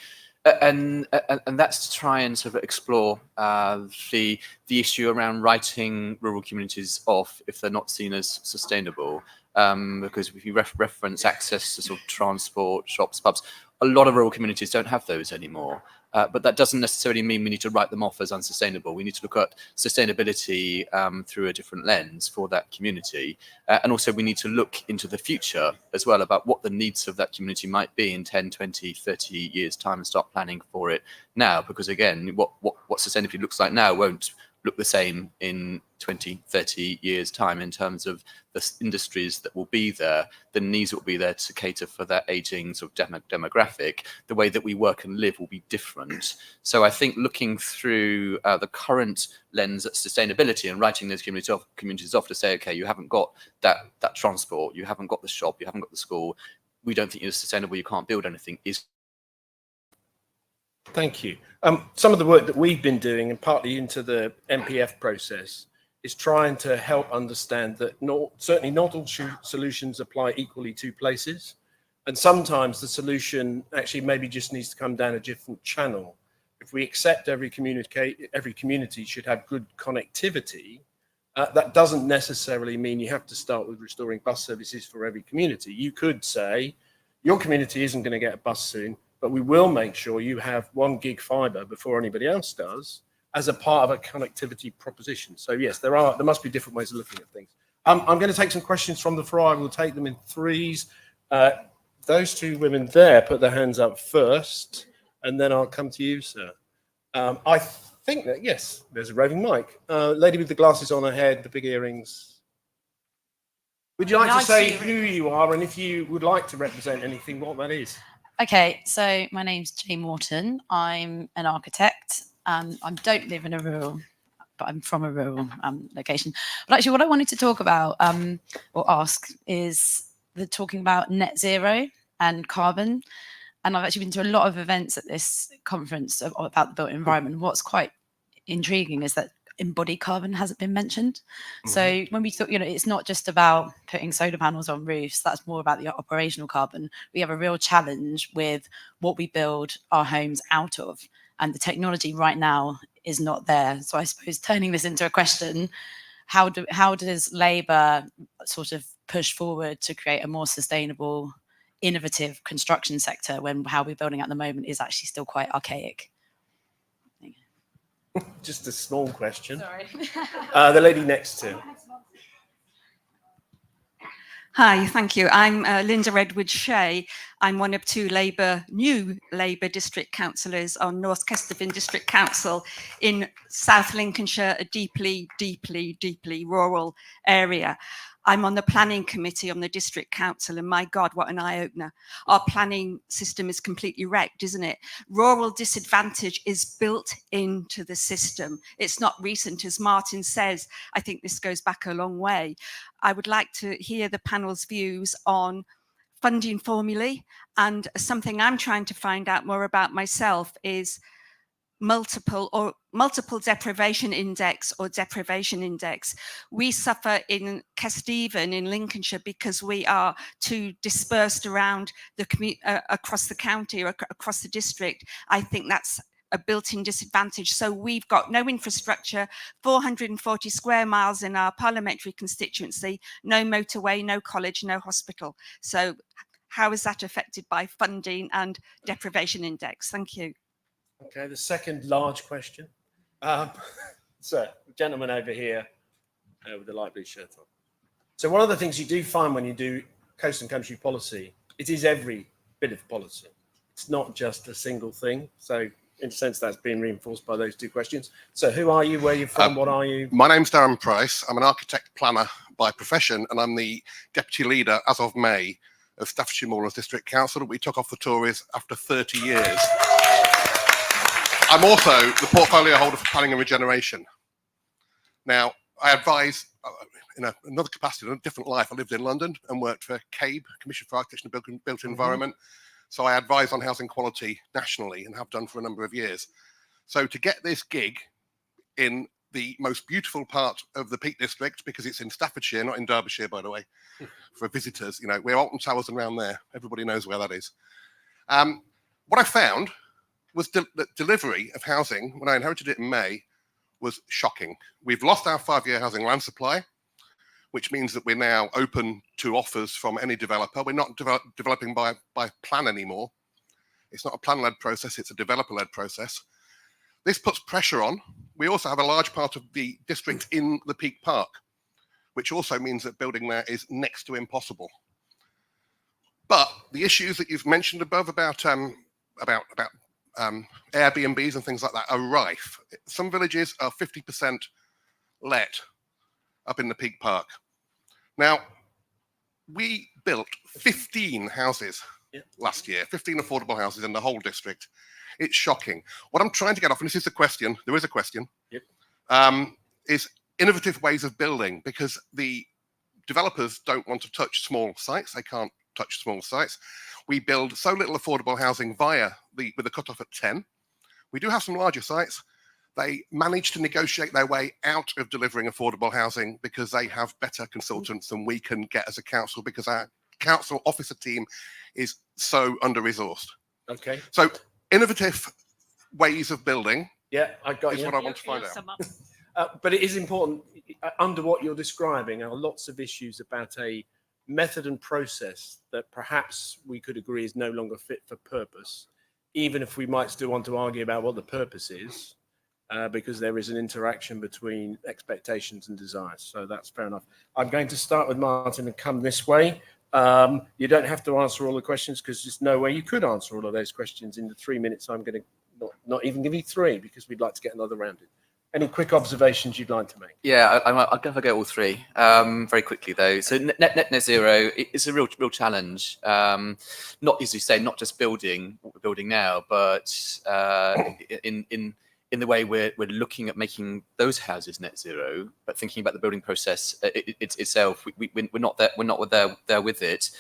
[SPEAKER 5] And that's to try and sort of explore the issue around writing rural communities off if they're not seen as sustainable. Because if you reference access to sort of transport, shops, pubs, a lot of rural communities don't have those anymore. But that doesn't necessarily mean we need to write them off as unsustainable. We need to look at sustainability through a different lens for that community. And also we need to look into the future as well about what the needs of that community might be in 10, 20, 30 years' time, and start planning for it now. Because again, what sustainability looks like now won't look the same in 20, 30 years' time in terms of the industries that will be there, the needs that will be there to cater for that aging sort of demographic. The way that we work and live will be different. So I think looking through the current lens at sustainability and writing those communities off to say, okay, you haven't got that transport, you haven't got the shop, you haven't got the school, we don't think you're sustainable, you can't build anything, is.
[SPEAKER 1] Thank you. Some of the work that we've been doing, and partly into the MPF process, is trying to help understand that certainly not all solutions apply equally to places. And sometimes the solution actually maybe just needs to come down a different channel. If we accept every community should have good connectivity, that doesn't necessarily mean you have to start with restoring bus services for every community. You could say, your community isn't going to get a bus soon, but we will make sure you have 1 gig fiber before anybody else does, as a part of a connectivity proposition. So yes, there must be different ways of looking at things. I'm going to take some questions from the floor. I will take them in threes. Those two women there put their hands up first. and then I'll come to you, sir. I think that, yes, there's a roving mic. Lady with the glasses on her head, the big earrings. Would you like to say who you are and if you would like to represent anything, what that is?
[SPEAKER 6] Okay, so my name's Jane Morton. I'm an architect. I don't live in a rural, but I'm from a rural location. But actually, what I wanted to talk about or ask is talking about net zero and carbon. And I've actually been to a lot of events at this conference about the built environment. What's quite intriguing is that embodied carbon hasn't been mentioned. So when we thought, it's not just about putting solar panels on roofs, that's more about the operational carbon. We have a real challenge with what we build our homes out of. And the technology right now is not there. So I suppose turning this into a question, how does Labour sort of push forward to create a more sustainable, innovative construction sector when how we're building at the moment is actually still quite archaic?
[SPEAKER 1] Just a small question.
[SPEAKER 6] Sorry.
[SPEAKER 1] The lady next to.
[SPEAKER 7] Hi, thank you. I'm Linda Redwood Shea. I'm one of two new Labour district councillors on North Kestervin District Council in South Lincolnshire, a deeply, deeply, deeply rural area. I'm on the planning committee on the district council, and my God, what an eye-opener. Our planning system is completely wrecked, isn't it? Rural disadvantage is built into the system. It's not recent, as Martin says. I think this goes back a long way. I would like to hear the panel's views on funding formulae, and something I'm trying to find out more about myself is multiple deprivation index or deprivation index. We suffer in Kesteven in Lincolnshire because we are too dispersed around the across the county or across the district. I think that's a built-in disadvantage. So we've got no infrastructure, 440 square miles in our parliamentary constituency, no motorway, no college, no hospital. So how is that affected by funding and deprivation index? Thank you.
[SPEAKER 1] Okay, the second large question. So, the gentleman over here with the light blue shirt on. So one of the things you do find when you do coast and country policy, it is every bit of policy. It's not just a single thing. So in a sense, that's being reinforced by those two questions. So who are you? Where are you from? What are you?
[SPEAKER 8] My name's Darren Price. I'm an architect planner by profession, and I'm the deputy leader as of May of Staffordshire Moorlands District Council. We took off the Tories after 30 years. I'm also the portfolio holder for planning and regeneration. Now, I advise in another capacity, in a different life. I lived in London and worked for CABE, Commission for Architecture and Built Environment. So I advise on housing quality nationally and have done for a number of years. So to get this gig in the most beautiful part of the Peak District, because it's in Staffordshire, not in Derbyshire, by the way, for visitors, we're Alton Towers and around there. Everybody knows where that is. What I found was the delivery of housing, when I inherited it in May, was shocking. We've lost our 5-year housing land supply, which means that we're now open to offers from any developer. We're not developing by plan anymore. It's not a plan-led process, it's a developer-led process. This puts pressure on. We also have a large part of the district in the Peak Park, which also means that building there is next to impossible. But the issues that you've mentioned above about Airbnbs and things like that are rife. Some villages are 50% let up in the Peak Park. Now, we built 15 houses last year, 15 affordable houses in the whole district. It's shocking. What I'm trying to get off, and this is the question, there is a question, is innovative ways of building, because the developers don't want to touch small sites. They can't touch small sites. We build so little affordable housing with a cutoff at 10. We do have some larger sites. They manage to negotiate their way out of delivering affordable housing because they have better consultants than we can get as a council, because our council officer team is so under-resourced.
[SPEAKER 1] Okay.
[SPEAKER 8] So innovative ways of building
[SPEAKER 1] I got
[SPEAKER 8] is
[SPEAKER 1] you.
[SPEAKER 8] what I want to find out.
[SPEAKER 1] But it is important, under what you're describing are lots of issues about a method and process that perhaps we could agree is no longer fit for purpose, even if we might still want to argue about what the purpose is, because there is an interaction between expectations and desires. So that's fair enough. I'm going to start with Martin and come this way. You don't have to answer all the questions because there's no way you could answer all of those questions in the 3 minutes. I'm going to not even give you 3 because we'd like to get another round in. Any quick observations you'd like to make?
[SPEAKER 5] Yeah, I'll go all 3 very quickly though. So net zero is a real challenge. Not, as you say, not just building what we're building now, but in the way we're looking at making those houses net zero, but thinking about the building process itself. We're not there with it.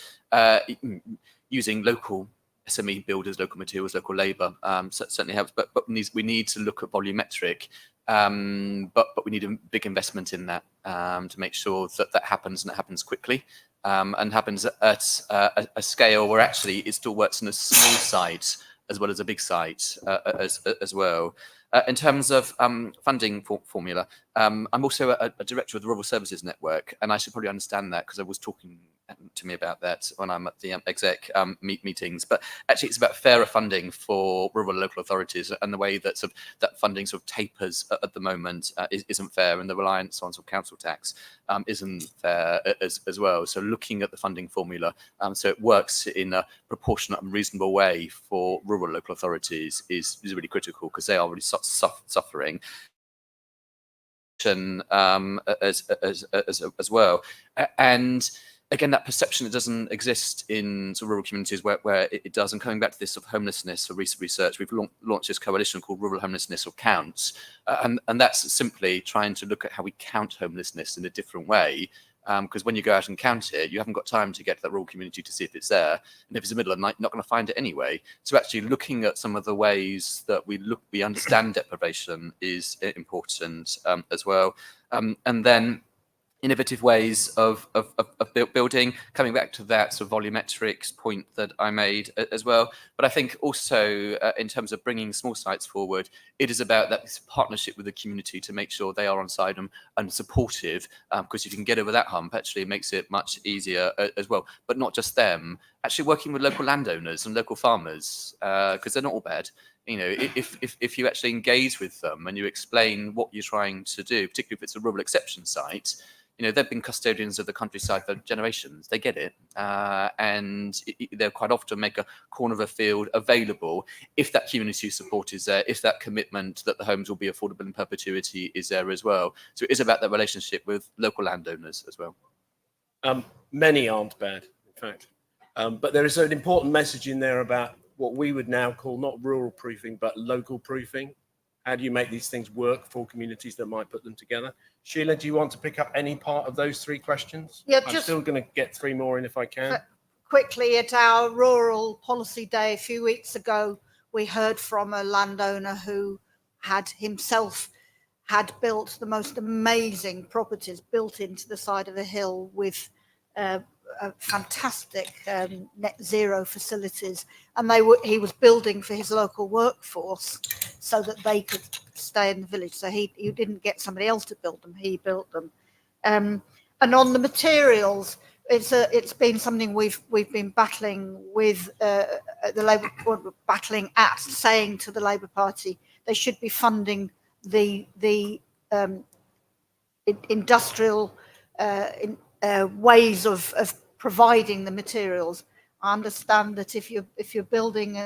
[SPEAKER 5] Using local SME builders, local materials, local labour certainly helps. But we need to look at volumetric. But we need a big investment in that to make sure that happens, and it happens quickly, and happens at a scale where actually it still works in a small site as well as a big site as well. In terms of funding formula, I'm also a director of the Rural Services Network, and I should probably understand that because I was talking to me about that when I'm at the exec meetings. But actually, it's about fairer funding for rural and local authorities, and the way that that funding sort of tapers at the moment isn't fair, and the reliance on sort of council tax isn't fair as well. So looking at the funding formula so it works in a proportionate and reasonable way for rural and local authorities is really critical, because they are really suffering. As well, and again, that perception, it doesn't exist in sort of rural communities where it does. And coming back to this sort of homelessness, for recent research, we've launched this coalition called Rural Homelessness or Counts, and that's simply trying to look at how we count homelessness in a different way. Because when you go out and count it, you haven't got time to get to that rural community to see if it's there. And if it's in the middle of the night, you're not going to find it anyway. So actually looking at some of the ways that we understand deprivation is important as well. And then innovative ways of building, coming back to that sort of volumetrics point that I made as well. But I think also in terms of bringing small sites forward, it is about that partnership with the community to make sure they are on side and supportive, because if you can get over that hump, actually it makes it much easier as well. But not just them, actually working with local landowners and local farmers, because they're not all bad. You know, if you actually engage with them and you explain what you're trying to do, particularly if it's a rural exception site, you know, they've been custodians of the countryside for generations. They get it. And they'll quite often make a corner of a field available if that community support is there, if that commitment that the homes will be affordable in perpetuity is there as well. So it is about that relationship with local landowners as well.
[SPEAKER 1] Many aren't bad, in fact. But there is an important message in there about what we would now call not rural proofing, but local proofing. How do you make these things work for communities that might put them together? Sheila, do you want to pick up any part of those 3 questions?
[SPEAKER 4] Yeah,
[SPEAKER 1] I'm still going to get 3 more in if I can.
[SPEAKER 4] Quickly, at our Rural Policy Day a few weeks ago, we heard from a landowner who had built the most amazing properties built into the side of a hill with fantastic net zero facilities, and he was building for his local workforce so that they could stay in the village. So he didn't get somebody else to build them; he built them. And on the materials, it's been something we've been battling with the Labour, saying to the Labour Party they should be funding the industrial ways of providing the materials. I understand that if you're building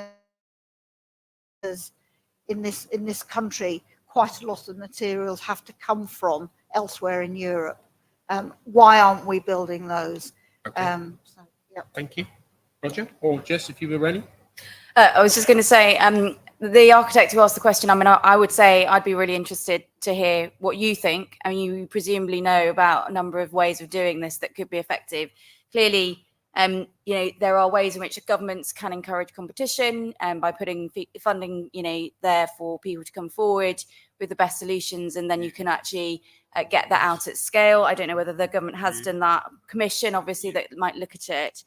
[SPEAKER 4] in this country, quite a lot of materials have to come from elsewhere in Europe. Why aren't we building those?
[SPEAKER 1] Okay. Thank you. Roger or Jess, if you were ready.
[SPEAKER 2] I was just going to say, the architect who asked the question, I mean, I would say I'd be really interested to hear what you think. I mean, you presumably know about a number of ways of doing this that could be effective. Clearly, you know, there are ways in which governments can encourage competition by putting funding, you know, there for people to come forward with the best solutions, and then you can actually get that out at scale. I don't know whether the government has done that. Commission, obviously, that might look at it.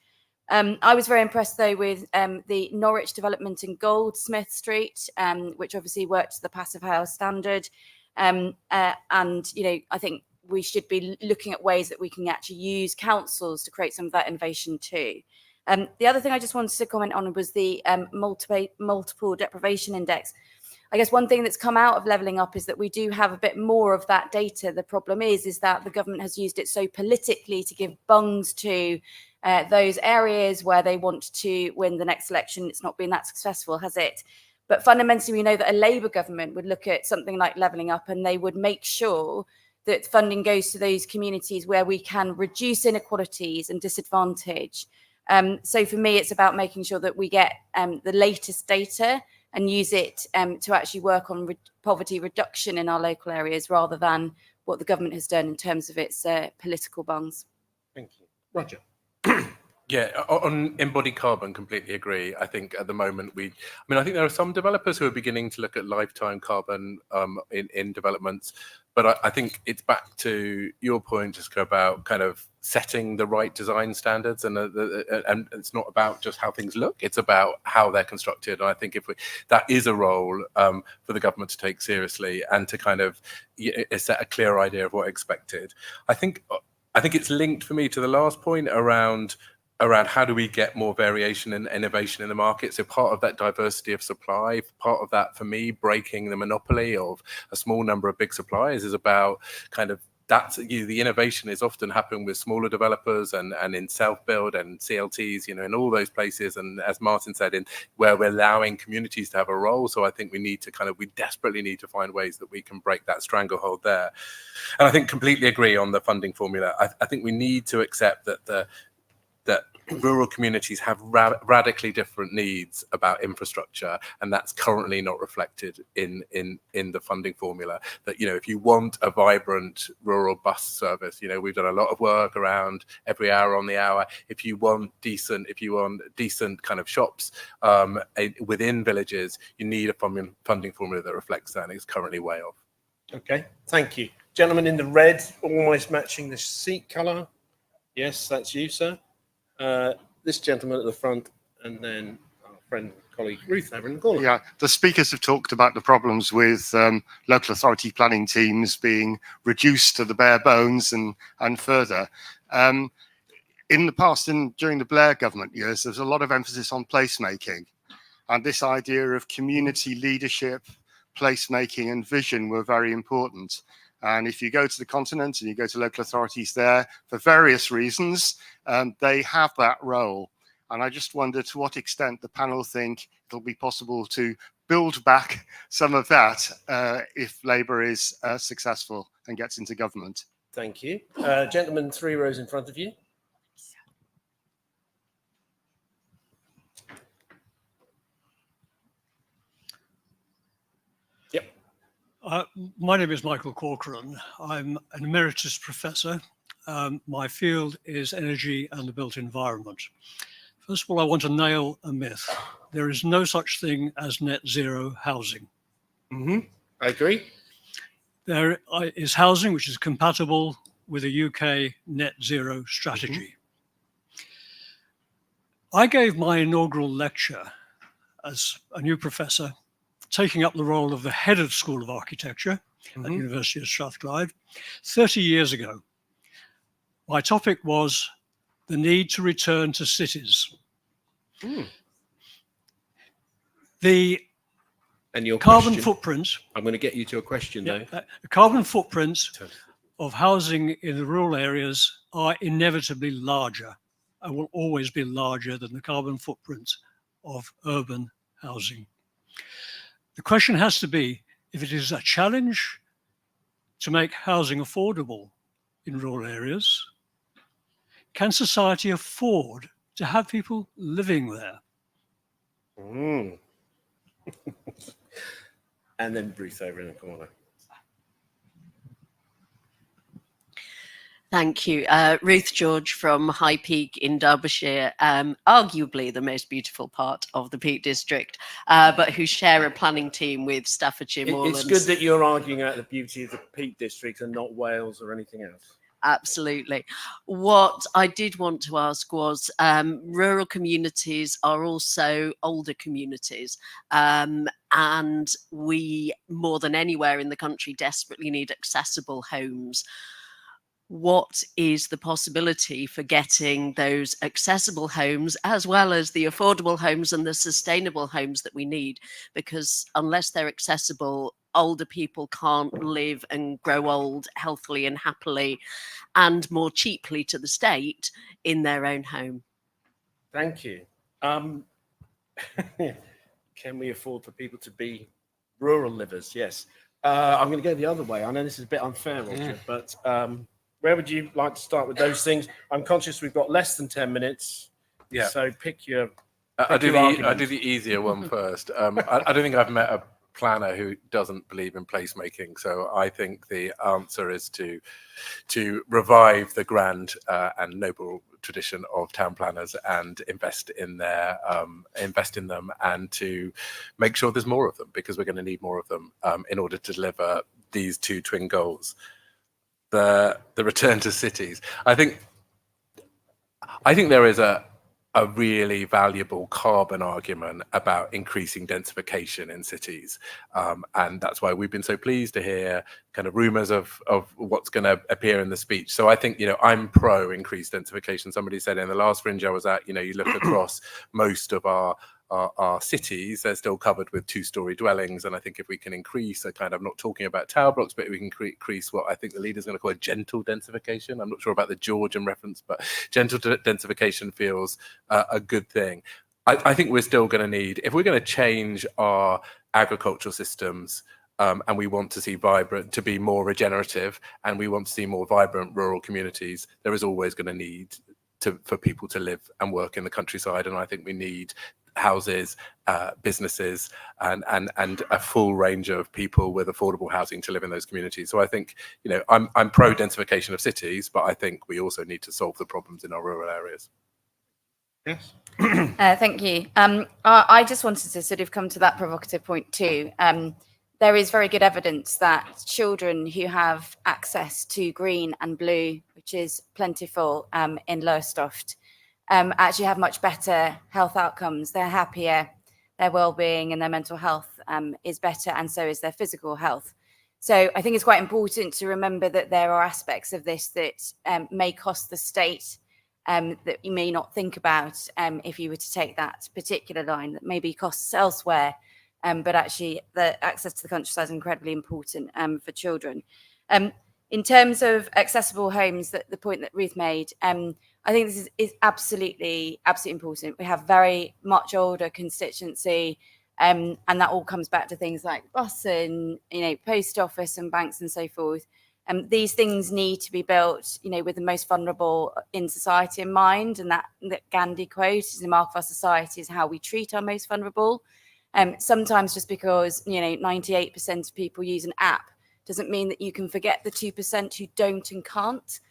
[SPEAKER 2] I was very impressed, though, with the Norwich development in Goldsmith Street, which obviously worked to the Passive House standard. And, you know, I think we should be looking at ways that we can actually use councils to create some of that innovation too. The other thing I just wanted to comment on was the multiple deprivation index. I guess one thing that's come out of Levelling Up is that we do have a bit more of that data. The problem is that the government has used it so politically to give bungs to those areas where they want to win the next election. It's not been that successful, has it? But fundamentally, we know that a Labour government would look at something like Levelling Up, and they would make sure that funding goes to those communities where we can reduce inequalities and disadvantage. So for me, it's about making sure that we get the latest data and use it to actually work on poverty reduction in our local areas, rather than what the government has done in terms of its political bungs.
[SPEAKER 1] Thank you. Roger.
[SPEAKER 3] Yeah, on embodied carbon, completely agree. I think at the moment I think there are some developers who are beginning to look at lifetime carbon in developments, but I think it's back to your point, Jessica, about kind of setting the right design standards, and it's not about just how things look; it's about how they're constructed. And I think that is a role for the government to take seriously and to kind of set a clear idea of what expected. I think it's linked for me to the last point around how do we get more variation and innovation in the market. So part of that diversity of supply, part of that for me, breaking the monopoly of a small number of big suppliers, is about kind of the innovation is often happening with smaller developers and in self-build and CLTs, in all those places. And as Martin said, in where we're allowing communities to have a role. So I think we desperately need to find ways that we can break that stranglehold there. And I think completely agree on the funding formula. I think we need to accept that that rural communities have radically different needs about infrastructure, and that's currently not reflected in the funding formula. That if you want a vibrant rural bus service, we've done a lot of work around every hour on the hour. If you want decent kind of shops within villages, you need a funding formula that reflects that, and it's currently way off.
[SPEAKER 1] Okay, thank you. Gentleman in the red, almost matching the seat colour. Yes, that's you, sir. This gentleman at the front, and then our friend, colleague Ruth over in the corner.
[SPEAKER 9] Yeah, the speakers have talked about the problems with local authority planning teams being reduced to the bare bones and further. In the past, and during the Blair government years, there's a lot of emphasis on placemaking, and this idea of community leadership, placemaking, and vision were very important. And if you go to the continent and you go to local authorities there, for various reasons, they have that role. And I just wonder to what extent the panel think it'll be possible to build back some of that if Labour is successful and gets into government.
[SPEAKER 1] Thank you. Gentleman, 3 rows in front of you.
[SPEAKER 10] My name is Michael Corcoran. I'm an emeritus professor. My field is energy and the built environment. First of all, I want to nail a myth. There is no such thing as net zero housing.
[SPEAKER 1] I agree.
[SPEAKER 10] There is housing which is compatible with a UK net zero strategy. I gave my inaugural lecture as a new professor, taking up the role of the head of School of Architecture at the University of Strathclyde 30 years ago. My topic was the need to return to cities. The carbon footprint.
[SPEAKER 1] I'm going to get you to a question though.
[SPEAKER 10] The carbon footprints of housing in the rural areas are inevitably larger and will always be larger than the carbon footprint of urban housing. The question has to be, if it is a challenge to make housing affordable in rural areas, can society afford to have people living there?
[SPEAKER 1] And then Ruth over in the corner.
[SPEAKER 11] Thank you. Ruth George from High Peak in Derbyshire, arguably the most beautiful part of the Peak District, but who share a planning team with Staffordshire Moorlands.
[SPEAKER 1] It's good that you're arguing out the beauty of the Peak District and not Wales or anything else.
[SPEAKER 11] Absolutely. What I did want to ask was, rural communities are also older communities, and we, more than anywhere in the country, desperately need accessible homes. what is the possibility for getting those accessible homes as well as the affordable homes and the sustainable homes that we need? Because unless they're accessible, older people can't live and grow old healthily and happily and more cheaply to the state in their own home.
[SPEAKER 1] Thank you. Can we afford for people to be rural livers? Yes. I'm going to go the other way. I know this is a bit unfair, Roger, but where would you like to start with those things? I'm conscious we've got less than 10 minutes.
[SPEAKER 3] Yeah.
[SPEAKER 1] So pick your.
[SPEAKER 3] I'll do
[SPEAKER 1] argument.
[SPEAKER 3] the easier one first. I don't think I've met a planner who doesn't believe in placemaking. So I think the answer is to revive the grand and noble tradition of town planners and invest in them, and to make sure there's more of them, because we're going to need more of them in order to deliver these two twin goals. The return to cities. I think there is a really valuable carbon argument about increasing densification in cities. And that's why we've been so pleased to hear kind of rumors of what's going to appear in the speech. So I think, I'm pro increased densification. Somebody said in the last Fringe I was at, you look across most of our cities, they're still covered with 2-story dwellings. And I think if we can increase I'm not talking about tower blocks, but we can increase what I think the leader's going to call a gentle densification. I'm not sure about the Georgian reference, but gentle densification feels a good thing. I think we're still going to need, if we're going to change our agricultural systems, and we want to see to be more regenerative, and we want to see more vibrant rural communities, there is always going to need for people to live and work in the countryside. And I think we need houses, businesses, and a full range of people with affordable housing to live in those communities. So I think, I'm pro densification of cities, but I think we also need to solve the problems in our rural areas.
[SPEAKER 1] Yes.
[SPEAKER 2] Thank you. I just wanted to sort of come to that provocative point too. There is very good evidence that children who have access to green and blue, which is plentiful in Lowestoft, actually have much better health outcomes. They're happier, their well-being and their mental health is better, and so is their physical health. So I think it's quite important to remember that there are aspects of this that may cost the state that you may not think about if you were to take that particular line, that maybe costs elsewhere. But actually, the access to the countryside is incredibly important for children. In terms of accessible homes, the point that Ruth made, I think this is absolutely important. We have very much older constituency, and that all comes back to things like bus and post office and banks and so forth. These things need to be built, with the most vulnerable in society in mind, and that Gandhi quote is the mark of our society is how we treat our most vulnerable. Sometimes just because 98% of people use an app doesn't mean that you can forget the 2% who don't and can't.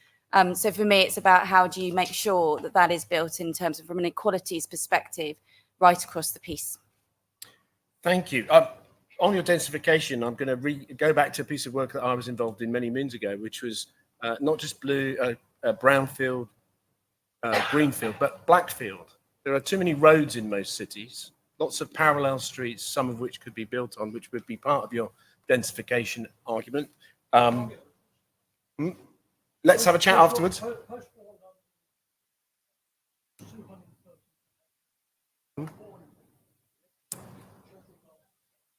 [SPEAKER 2] So for me, it's about how do you make sure that is built in terms of from an equalities perspective right across the piece.
[SPEAKER 1] Thank you. On your densification, I'm going to go back to a piece of work that I was involved in many moons ago, which was not just brownfield, greenfield, but blackfield. There are too many roads in most cities. Lots of parallel streets, some of which could be built on, which would be part of your densification argument. Let's have a chat afterwards.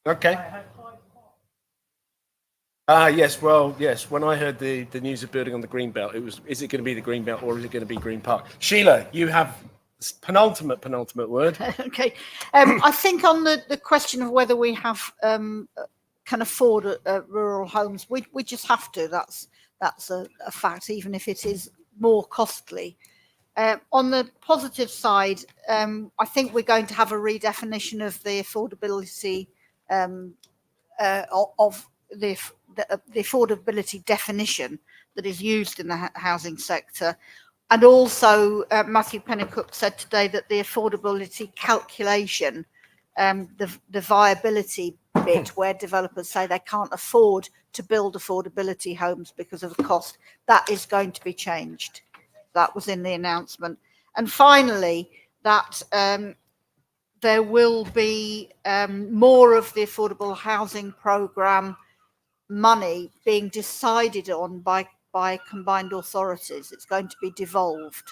[SPEAKER 1] Okay. Yes. Well, yes. When I heard the news of building on the Greenbelt, it was, is it going to be the Greenbelt or is it going to be Green Park? Sheila, you have penultimate word.
[SPEAKER 4] Okay. I think on the question of whether we have can afford rural homes, we just have to. That's a fact, even if it is more costly. On the positive side, I think we're going to have a redefinition of the affordability of the affordability definition that is used in the housing sector. And also, Matthew Pennycook said today that the affordability calculation, the viability bit where developers say they can't afford to build affordability homes because of the cost, that is going to be changed. That was in the announcement. And finally, that there will be more of the affordable housing programme money being decided on by by combined authorities. It's going to be devolved.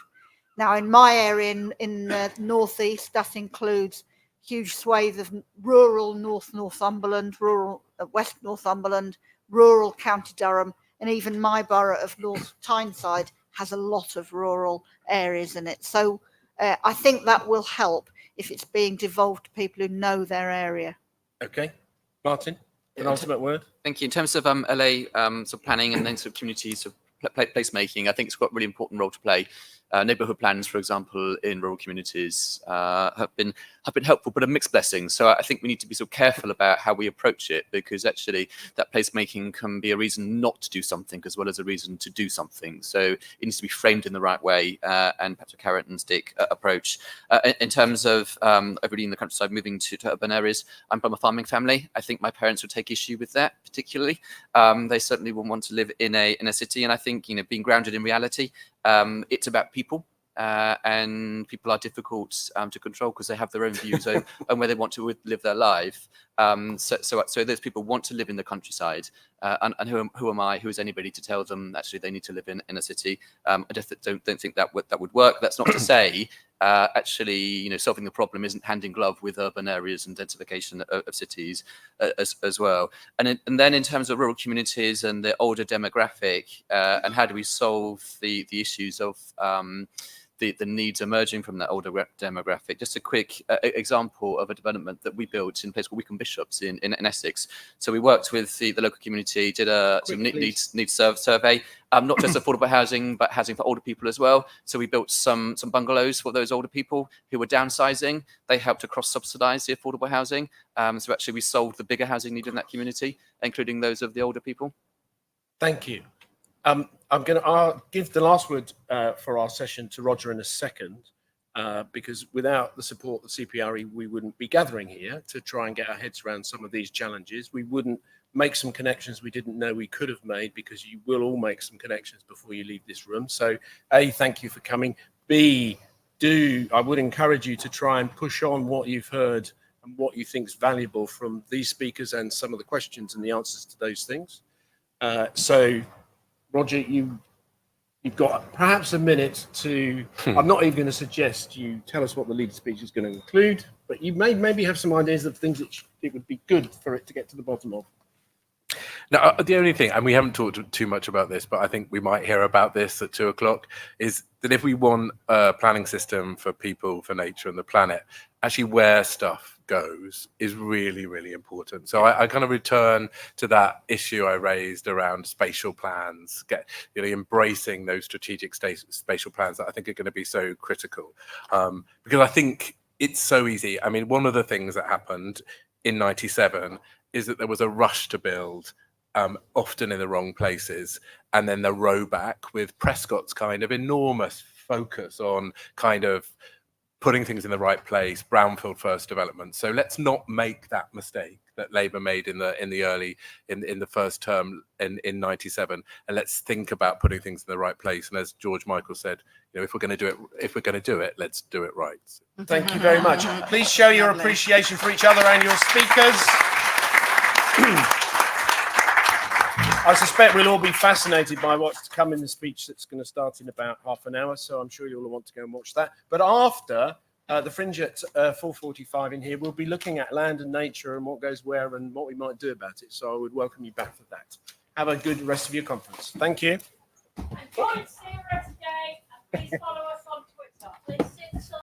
[SPEAKER 4] Now, in my area in the northeast, that includes huge swathes of rural North Northumberland, rural West Northumberland, rural County Durham, and even my borough of North Tyneside has a lot of rural areas in it. So I think that will help if it's being devolved to people who know their area.
[SPEAKER 1] Okay, Martin, an ultimate word.
[SPEAKER 5] Thank you. In terms of LA sort of planning and then sort of community sort of placemaking, I think it's got a really important role to play. Neighbourhood plans, for example, in rural communities have been helpful, but a mixed blessing. So I think we need to be sort of careful about how we approach it, because actually that placemaking can be a reason not to do something as well as a reason to do something. So it needs to be framed in the right way, and perhaps a carrot and stick approach. In terms of everybody in the countryside moving to urban areas, I'm from a farming family. I think my parents would take issue with that particularly. They certainly wouldn't want to live in a city, and I think, you know, being grounded in reality, it's about people, and people are difficult to control because they have their own views on where they want to live their life. So those people want to live in the countryside, and who am I? Who is anybody to tell them actually they need to live in a city? I just don't think that would work. That's not to say actually, you know, solving the problem isn't hand in glove with urban areas and densification of cities as well. And then in terms of rural communities and the older demographic, and how do we solve the issues of the needs emerging from that older demographic. Just a quick example of a development that we built in a place called Wycombe Bishops in Essex. So we worked with the local community, did a needs survey, not just affordable housing, but housing for older people as well. So we built some bungalows for those older people who were downsizing. They helped to cross-subsidise the affordable housing. So actually we solved the bigger housing need in that community, including those of the older people.
[SPEAKER 1] Thank you. I'm going to give the last word for our session to Roger in a second, because without the support of the CPRE, we wouldn't be gathering here to try and get our heads around some of these challenges. We wouldn't make some connections we didn't know we could have made, because you will all make some connections before you leave this room. So A, thank you for coming. B, I would encourage you to try and push on what you've heard and what you think is valuable from these speakers and some of the questions and the answers to those things. So Roger, you've got perhaps a minute to, I'm not even going to suggest you tell us what the leader speech is going to include, but you may maybe have some ideas of things that it would be good for it to get to the bottom of.
[SPEAKER 3] Now, the only thing, and we haven't talked too much about this, but I think we might hear about this at 2 o'clock, is that if we want a planning system for people, for nature and the planet, actually where stuff goes is really, really important. So I kind of return to that issue I raised around spatial plans, embracing those strategic spatial plans that I think are going to be so critical. Because I think it's so easy. I mean, one of the things that happened in 97 is that there was a rush to build, often in the wrong places, and then the row back with Prescott's kind of enormous focus on kind of putting things in the right place, brownfield first development. So let's not make that mistake that Labour made in the first term in 97, and let's think about putting things in the right place. And as George Michael said, you know, if we're going to do it, let's do it right.
[SPEAKER 1] Thank you very much. Please show your appreciation for each other and your speakers. I suspect we'll all be fascinated by what's to come in the speech that's going to start in about half an hour, so I'm sure you'll want to go and watch that. But after the Fringe at 4:45 in here, we'll be looking at land and nature and what goes where and what we might do about it. So I would welcome you back for that. Have a good rest of your conference. Thank you.
[SPEAKER 12] And join Sarah today, and please follow